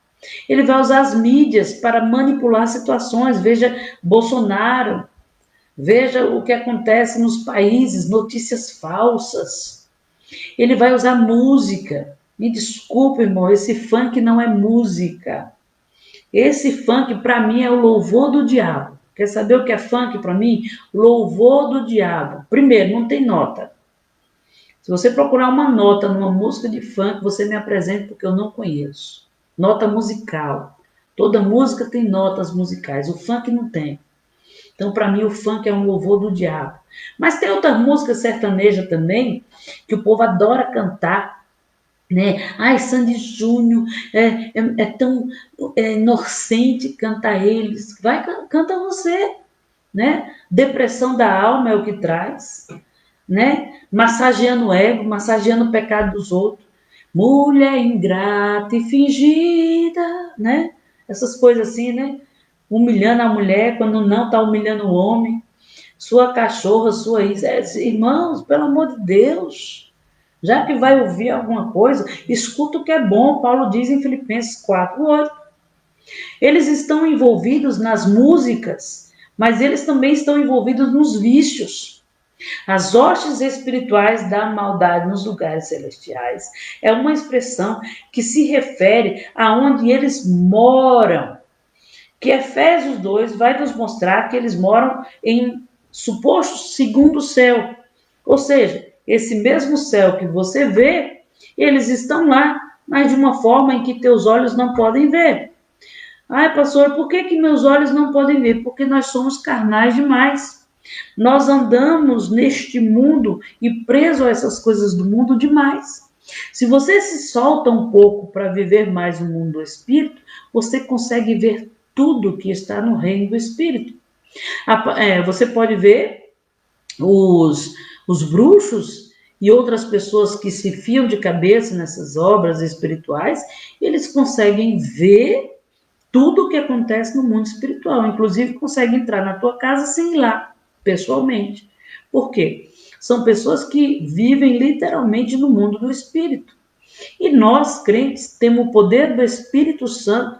Ele vai usar as mídias para manipular situações. Veja Bolsonaro, veja o que acontece nos países, notícias falsas. Ele vai usar música. Me desculpe, irmão, esse funk não é música. Esse funk, para mim, é o louvor do diabo. Quer saber o que é funk para mim? Louvor do diabo. Primeiro, não tem nota. Se você procurar uma nota numa música de funk, você me apresenta, porque eu não conheço. Nota musical. Toda música tem notas musicais. O funk não tem. Então, para mim, o funk é um louvor do diabo. Mas tem outra música sertaneja também, que o povo adora cantar, né? Ai, Sandy Júnior, é tão inocente cantar eles. Vai, canta você, né? Depressão da alma é o que traz, né? Massageando o ego, massageando o pecado dos outros. Mulher ingrata e fingida, né? Essas coisas assim, né? Humilhando a mulher quando não está humilhando o homem. Sua cachorra, sua isso. Irmãos, pelo amor de Deus, já que vai ouvir alguma coisa, escuta o que é bom. Paulo diz em Filipenses 4:8. Eles estão envolvidos nas músicas, mas eles também estão envolvidos nos vícios. As hostes espirituais da maldade nos lugares celestiais é uma expressão que se refere aonde eles moram. Que Efésios 2 vai nos mostrar que eles moram em suposto segundo céu. Ou seja, esse mesmo céu que você vê, eles estão lá, mas de uma forma em que teus olhos não podem ver. Ai, pastor, por que meus olhos não podem ver? Porque nós somos carnais demais. Nós andamos neste mundo e presos a essas coisas do mundo demais. Se você se solta um pouco para viver mais no mundo do espírito, você consegue ver tudo que está no reino do espírito. Você pode ver os bruxos e outras pessoas que se fiam de cabeça nessas obras espirituais, eles conseguem ver tudo o que acontece no mundo espiritual. Inclusive, conseguem entrar na tua casa sem ir lá, pessoalmente. Por quê? São pessoas que vivem literalmente no mundo do espírito. E nós, crentes, temos o poder do Espírito Santo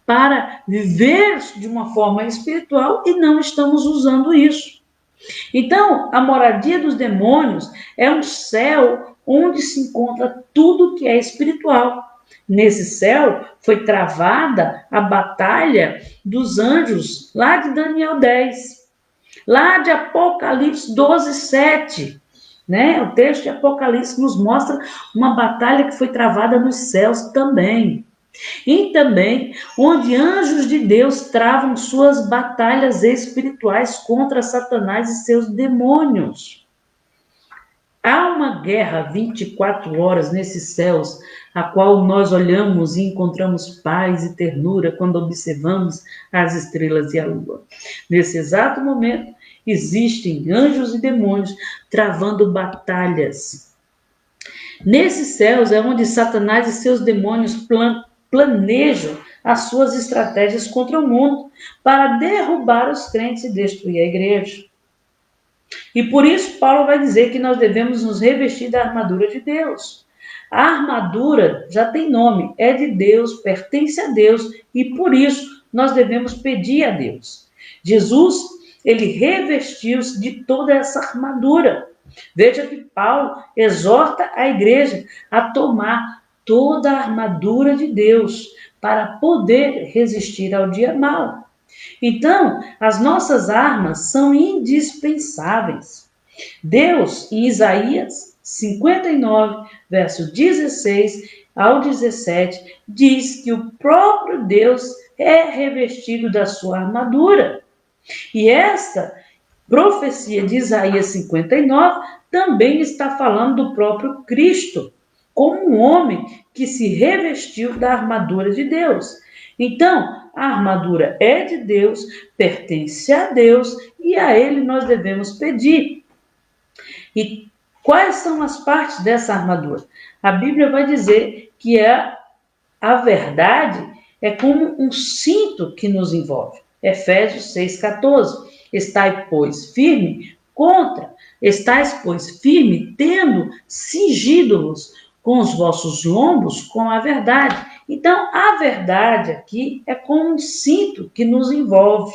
para viver de uma forma espiritual e não estamos usando isso. Então, a moradia dos demônios é um céu onde se encontra tudo que é espiritual. Nesse céu foi travada a batalha dos anjos, lá de Daniel 10, lá de Apocalipse 12:7. Né? O texto de Apocalipse nos mostra uma batalha que foi travada nos céus também. E também onde anjos de Deus travam suas batalhas espirituais contra Satanás e seus demônios. Há uma guerra 24 horas nesses céus, a qual nós olhamos e encontramos paz e ternura quando observamos as estrelas e a lua. Nesse exato momento, existem anjos e demônios travando batalhas. Nesses céus é onde Satanás e seus demônios planejam as suas estratégias contra o mundo para derrubar os crentes e destruir a igreja. E por isso Paulo vai dizer que nós devemos nos revestir da armadura de Deus. A armadura já tem nome, é de Deus, pertence a Deus e por isso nós devemos pedir a Deus. Jesus, ele revestiu-se de toda essa armadura. Veja que Paulo exorta a igreja a tomar toda a armadura de Deus para poder resistir ao dia mau. Então, as nossas armas são indispensáveis. Deus, em Isaías 59, verso 16 ao 17, diz que o próprio Deus é revestido da sua armadura. E esta profecia de Isaías 59 também está falando do próprio Cristo, como um homem que se revestiu da armadura de Deus. Então, a armadura é de Deus, pertence a Deus e a Ele nós devemos pedir. E quais são as partes dessa armadura? A Bíblia vai dizer que a verdade é como um cinto que nos envolve. Efésios 6,14. Estais, pois, firme, tendo cingido-vos com os vossos lombos com a verdade. Então, a verdade aqui é como um cinto que nos envolve,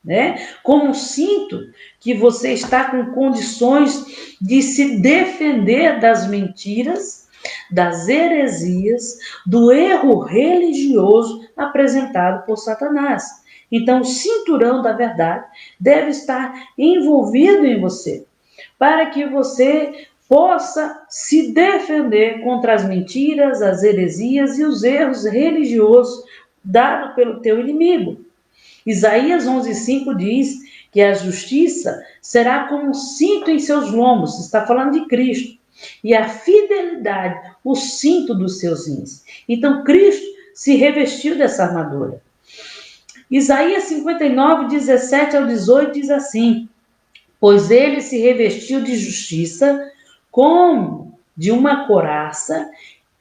né? Como um cinto que você está com condições de se defender das mentiras, das heresias, do erro religioso apresentado por Satanás. Então, o cinturão da verdade deve estar envolvido em você, para que você possa se defender contra as mentiras, as heresias e os erros religiosos dados pelo teu inimigo. Isaías 11,5 diz que a justiça será como um cinto em seus lombos, está falando de Cristo, e a fidelidade, o cinto dos seus rins. Então, Cristo se revestiu dessa armadura. Isaías 59, 17 ao 18 diz assim: pois ele se revestiu de justiça como de uma couraça,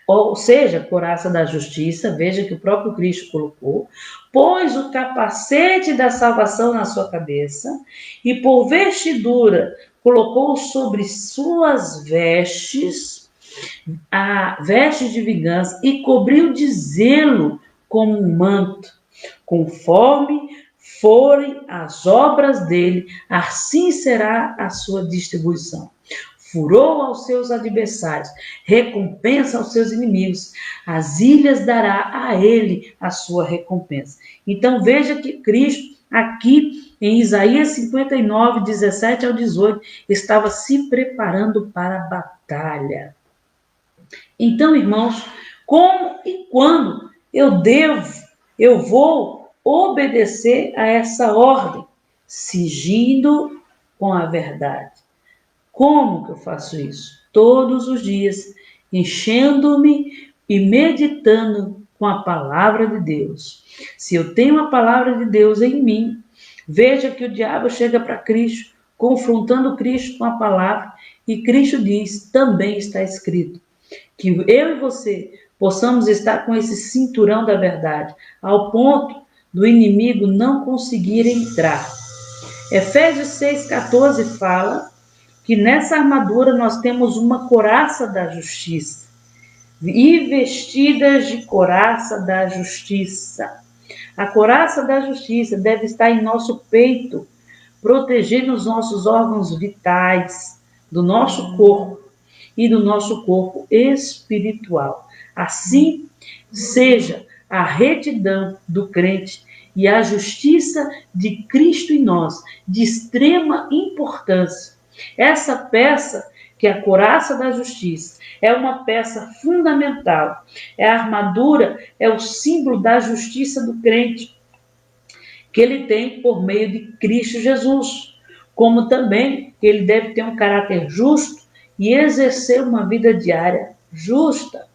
ou seja, couraça da justiça, veja que o próprio Cristo colocou, pôs o capacete da salvação na sua cabeça e por vestidura colocou sobre suas vestes, a veste de vingança e cobriu de zelo como um manto, conforme forem as obras dele, assim será a sua distribuição. Furou aos seus adversários, recompensa aos seus inimigos, as ilhas dará a ele a sua recompensa. Então veja que Cristo, aqui em Isaías 59, 17 ao 18, estava se preparando para a batalha. Então, irmãos, como e quando eu vou obedecer a essa ordem, sigindo com a verdade. Como que eu faço isso? Todos os dias, enchendo-me e meditando com a palavra de Deus. Se eu tenho a palavra de Deus em mim, veja que o diabo chega para Cristo, confrontando Cristo com a palavra, e Cristo diz, também está escrito, que eu e você possamos estar com esse cinturão da verdade, ao ponto do inimigo não conseguir entrar. Efésios 6,14 fala que nessa armadura nós temos uma couraça da justiça, e vestidas de couraça da justiça. A couraça da justiça deve estar em nosso peito, protegendo os nossos órgãos vitais, do nosso corpo e do nosso corpo espiritual. Assim seja a retidão do crente e a justiça de Cristo em nós, de extrema importância. Essa peça que a couraça da justiça é uma peça fundamental. A armadura é o símbolo da justiça do crente, que ele tem por meio de Cristo Jesus, como também ele deve ter um caráter justo e exercer uma vida diária justa.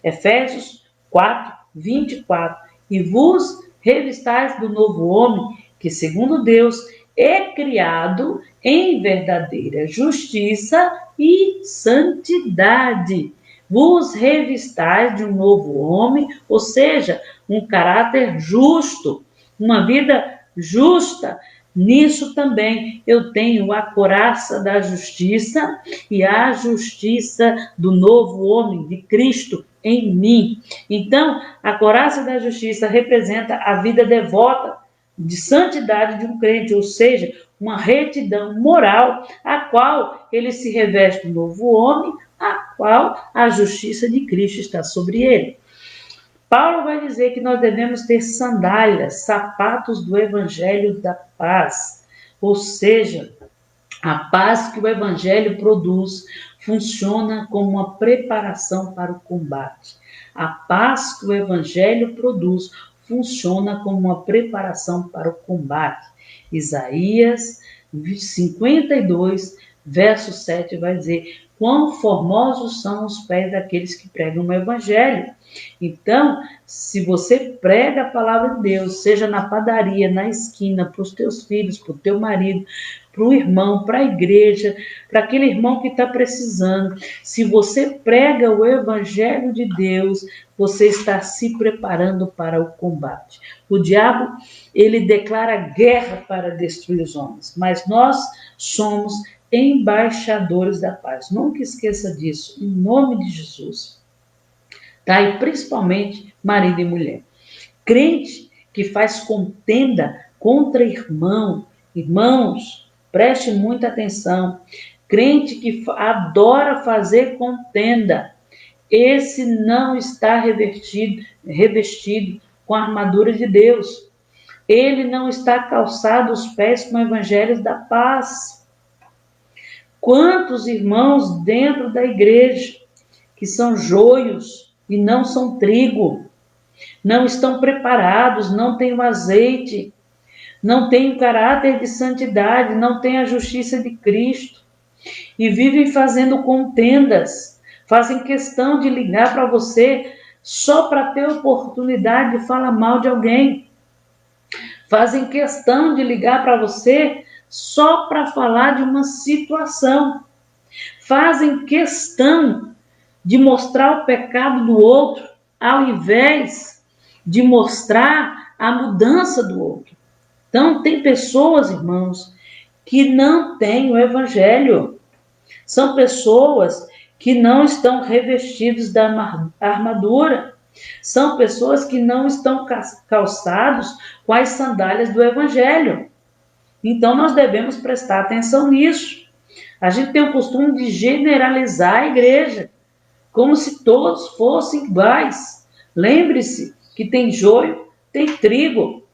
Efésios 4, 24. E vos revistais do novo homem, que segundo Deus é criado em verdadeira justiça e santidade. Vos revistais de um novo homem, ou seja, um caráter justo, uma vida justa. Nisso também eu tenho a couraça da justiça e a justiça do novo homem, de Cristo, em mim. Então, a couraça da justiça representa a vida devota de santidade de um crente, ou seja, uma retidão moral, a qual ele se reveste do novo homem, a qual a justiça de Cristo está sobre ele. Paulo vai dizer que nós devemos ter sandálias, sapatos do evangelho da paz, ou seja, a paz que o evangelho produz funciona como uma preparação para o combate. A paz que o evangelho produz funciona como uma preparação para o combate. Isaías 52, verso 7 vai dizer: quão formosos são os pés daqueles que pregam o evangelho. Então, se você prega a palavra de Deus, seja na padaria, na esquina, para os teus filhos, para o teu marido, para o irmão, para a igreja, para aquele irmão que está precisando, se você prega o evangelho de Deus, você está se preparando para o combate. O diabo, ele declara guerra para destruir os homens, mas nós somos embaixadores da paz. Nunca esqueça disso, em nome de Jesus. Tá? E principalmente marido e mulher. Crente que faz contenda contra irmãos, preste muita atenção. Crente que adora fazer contenda, esse não está revestido com a armadura de Deus. Ele não está calçado os pés com o evangelho da paz. Quantos irmãos dentro da igreja que são joios e não são trigo, não estão preparados, não têm o azeite, não têm o caráter de santidade, não têm a justiça de Cristo e vivem fazendo contendas, fazem questão de ligar para você só para ter oportunidade de falar mal de alguém, fazem questão de ligar para você só para falar de uma situação, fazem questão de mostrar o pecado do outro, ao invés de mostrar a mudança do outro. Então, tem pessoas, irmãos, que não têm o evangelho. São pessoas que não estão revestidos da armadura. São pessoas que não estão calçados com as sandálias do evangelho. Então, nós devemos prestar atenção nisso. A gente tem o costume de generalizar a igreja, como se todos fossem iguais. Lembre-se que tem joio, tem trigo.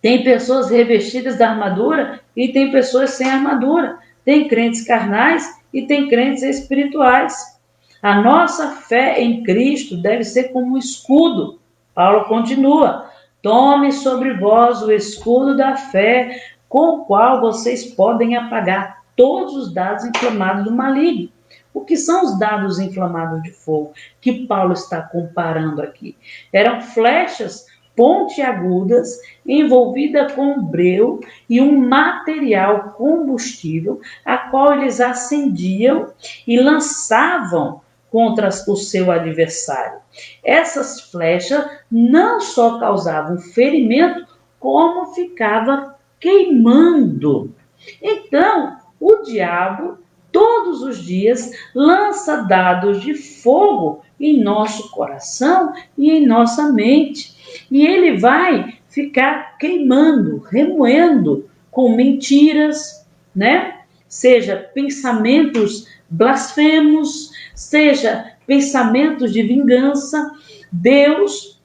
Tem pessoas revestidas da armadura e tem pessoas sem armadura. Tem crentes carnais e tem crentes espirituais. A nossa fé em Cristo deve ser como um escudo. Paulo continua: tome sobre vós o escudo da fé, com o qual vocês podem apagar todos os dardos inflamados do maligno. O que são os dardos inflamados de fogo que Paulo está comparando aqui? Eram flechas pontiagudas, envolvida com um breu e um material combustível, a qual eles acendiam e lançavam contra o seu adversário. Essas flechas não só causavam ferimento, como ficava queimando. Então, o diabo, todos os dias, lança dardos de fogo em nosso coração e em nossa mente. E ele vai ficar queimando, remoendo com mentiras, né? Seja pensamentos blasfemos, seja pensamentos de vingança. Deus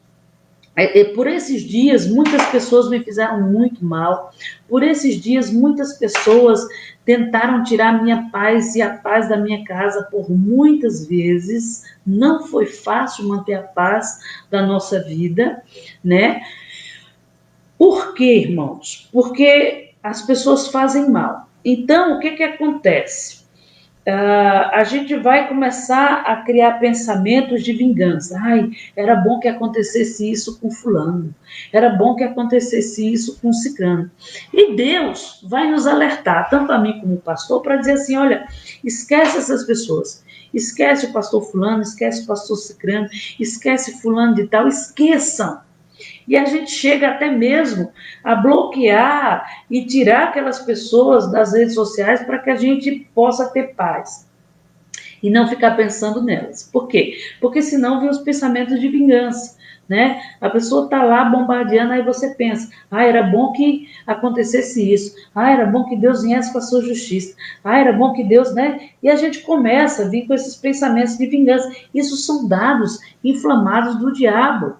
Por esses dias, muitas pessoas me fizeram muito mal. Por esses dias, muitas pessoas tentaram tirar a minha paz e a paz da minha casa por muitas vezes. Não foi fácil manter a paz da nossa vida, né? Por quê, irmãos? Porque as pessoas fazem mal. Então, o que que acontece? A gente vai começar a criar pensamentos de vingança. Ai, era bom que acontecesse isso com fulano. Era bom que acontecesse isso com ciclano. E Deus vai nos alertar, tanto a mim como o pastor, para dizer assim, olha, esquece essas pessoas. Esquece o pastor fulano, esquece o pastor ciclano, esquece fulano de tal, esqueçam. E a gente chega até mesmo a bloquear e tirar aquelas pessoas das redes sociais para que a gente possa ter paz e não ficar pensando nelas. Por quê? Porque senão vem os pensamentos de vingança, né? A pessoa está lá bombardeando, aí você pensa, era bom que acontecesse isso, era bom que Deus viesse com a sua justiça, era bom que Deus, né? E a gente começa a vir com esses pensamentos de vingança. Isso são dados inflamados do diabo.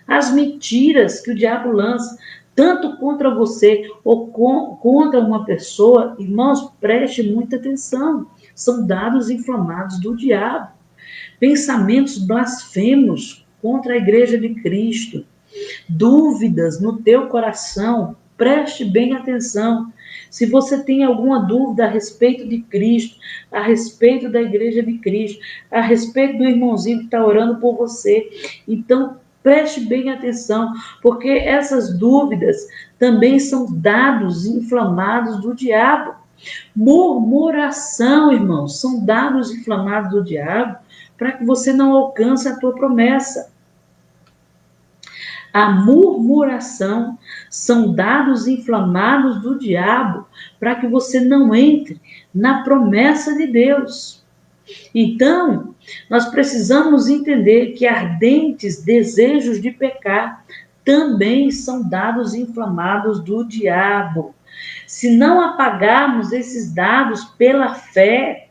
As mentiras que o diabo lança, tanto contra você ou contra uma pessoa, irmãos, preste muita atenção. São dados inflamados do diabo. Pensamentos blasfemos contra a igreja de Cristo. Dúvidas no teu coração. Preste bem atenção. Se você tem alguma dúvida a respeito de Cristo, a respeito da igreja de Cristo, a respeito do irmãozinho que está orando por você, então preste bem atenção, porque essas dúvidas também são dados inflamados do diabo. Murmuração, irmãos, são dados inflamados do diabo para que você não alcance a tua promessa. A murmuração são dados inflamados do diabo para que você não entre na promessa de Deus. Então, nós precisamos entender que ardentes desejos de pecar também são dados inflamados do diabo. Se não apagarmos esses dados pela fé,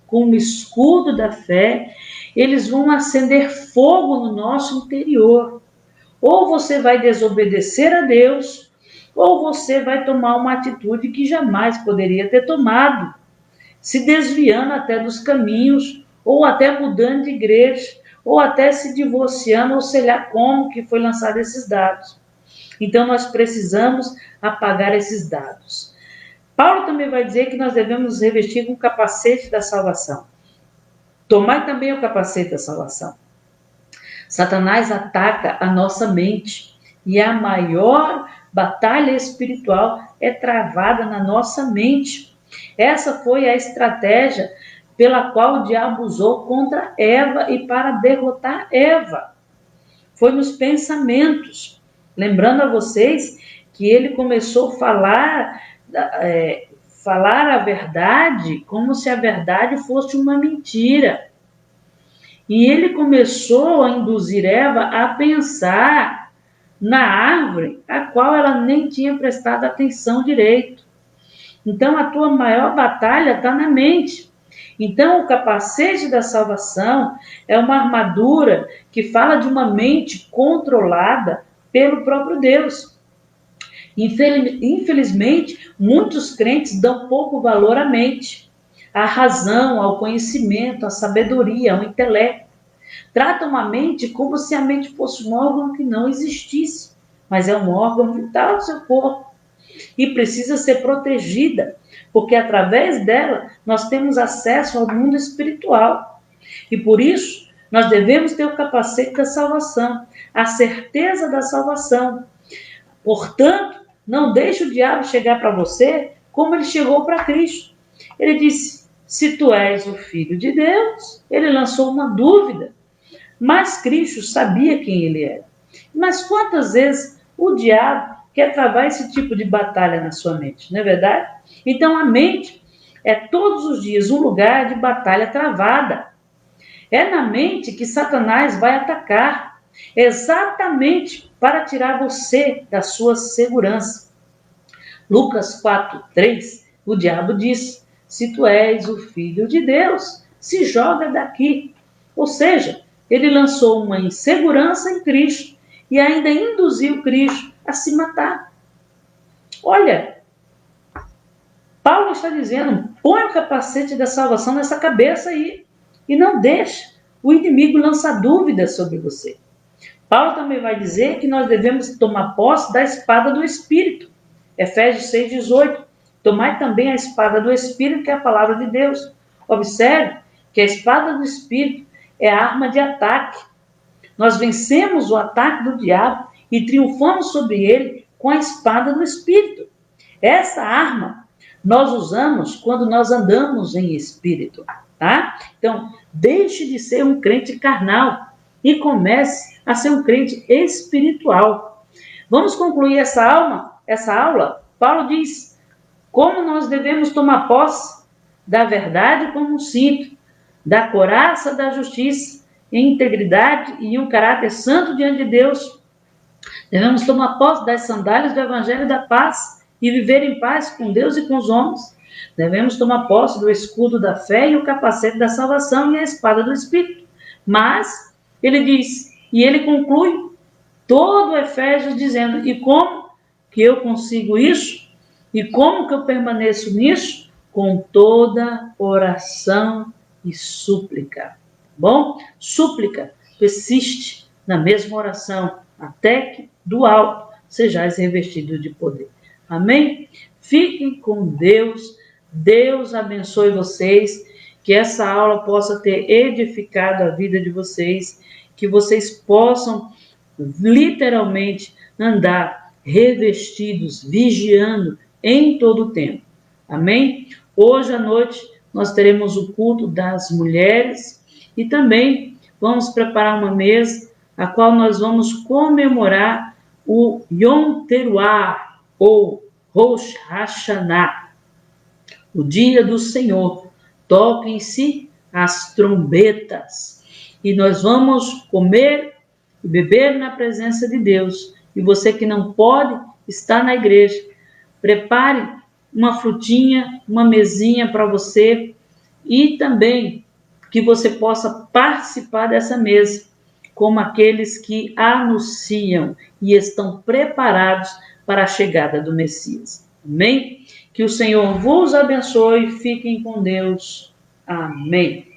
com o escudo da fé, eles vão acender fogo no nosso interior. Ou você vai desobedecer a Deus, ou você vai tomar uma atitude que jamais poderia ter tomado, se desviando até dos caminhos, ou até mudando de igreja, ou até se divorciando, ou sei lá como que foi lançado esses dados. Então nós precisamos apagar esses dados. Paulo também vai dizer que nós devemos nos revestir com o capacete da salvação. Tomai também o capacete da salvação. Satanás ataca a nossa mente e a maior batalha espiritual é travada na nossa mente. Essa foi a estratégia pela qual o diabo usou contra Eva e para derrotar Eva. Foi nos pensamentos. Lembrando a vocês que ele começou a falar a verdade como se a verdade fosse uma mentira. E ele começou a induzir Eva a pensar na árvore a qual ela nem tinha prestado atenção direito. Então, a tua maior batalha está na mente. Então, o capacete da salvação é uma armadura que fala de uma mente controlada pelo próprio Deus. Infelizmente, muitos crentes dão pouco valor à mente, à razão, ao conhecimento, à sabedoria, ao intelecto. Tratam a mente como se a mente fosse um órgão que não existisse, mas é um órgão vital do seu corpo e precisa ser protegida, porque através dela nós temos acesso ao mundo espiritual. E por isso, nós devemos ter o capacete da salvação, a certeza da salvação. Portanto, não deixe o diabo chegar para você como ele chegou para Cristo. Ele disse, se tu és o Filho de Deus, ele lançou uma dúvida. Mas Cristo sabia quem ele era. Mas quantas vezes o diabo quer travar esse tipo de batalha na sua mente, não é verdade? Então a mente é todos os dias um lugar de batalha travada. É na mente que Satanás vai atacar, exatamente para tirar você da sua segurança. Lucas 4:3, o diabo diz, se tu és o Filho de Deus, se joga daqui. Ou seja, ele lançou uma insegurança em Cristo e ainda induziu Cristo a se matar. Olha, Paulo está dizendo, põe o capacete da salvação nessa cabeça aí e não deixe o inimigo lançar dúvidas sobre você. Paulo também vai dizer que nós devemos tomar posse da espada do Espírito. Efésios 6,18. Tomai também a espada do Espírito, que é a palavra de Deus. Observe que a espada do Espírito é a arma de ataque. Nós vencemos o ataque do diabo e triunfamos sobre ele com a espada do Espírito. Essa arma nós usamos quando nós andamos em espírito, tá? Então, deixe de ser um crente carnal e comece a ser um crente espiritual. Vamos concluir essa aula? Paulo diz como nós devemos tomar posse da verdade como um cinto, da couraça da justiça, em integridade e um caráter santo diante de Deus. Devemos tomar posse das sandálias do Evangelho da paz e viver em paz com Deus e com os homens. Devemos tomar posse do escudo da fé e o capacete da salvação e a espada do Espírito. Mas, ele diz, e ele conclui todo o Efésios dizendo, e como que eu consigo isso? E como que eu permaneço nisso? Com toda oração e súplica. Bom? Súplica, persiste na mesma oração, até que do alto sejais revestidos de poder. Amém? Fiquem com Deus. Deus abençoe vocês. Que essa aula possa ter edificado a vida de vocês. Que vocês possam literalmente andar revestidos, vigiando em todo o tempo. Amém? Hoje à noite nós teremos o culto das mulheres e também vamos preparar uma mesa a qual nós vamos comemorar o Yom Teruah, ou Rosh Hashanah, o dia do Senhor. Toquem-se as trombetas e nós vamos comer e beber na presença de Deus. E você que não pode estar na igreja, prepare uma frutinha, uma mesinha para você e também que você possa participar dessa mesa como aqueles que anunciam e estão preparados para a chegada do Messias. Amém? Que o Senhor vos abençoe. Fiquem com Deus. Amém.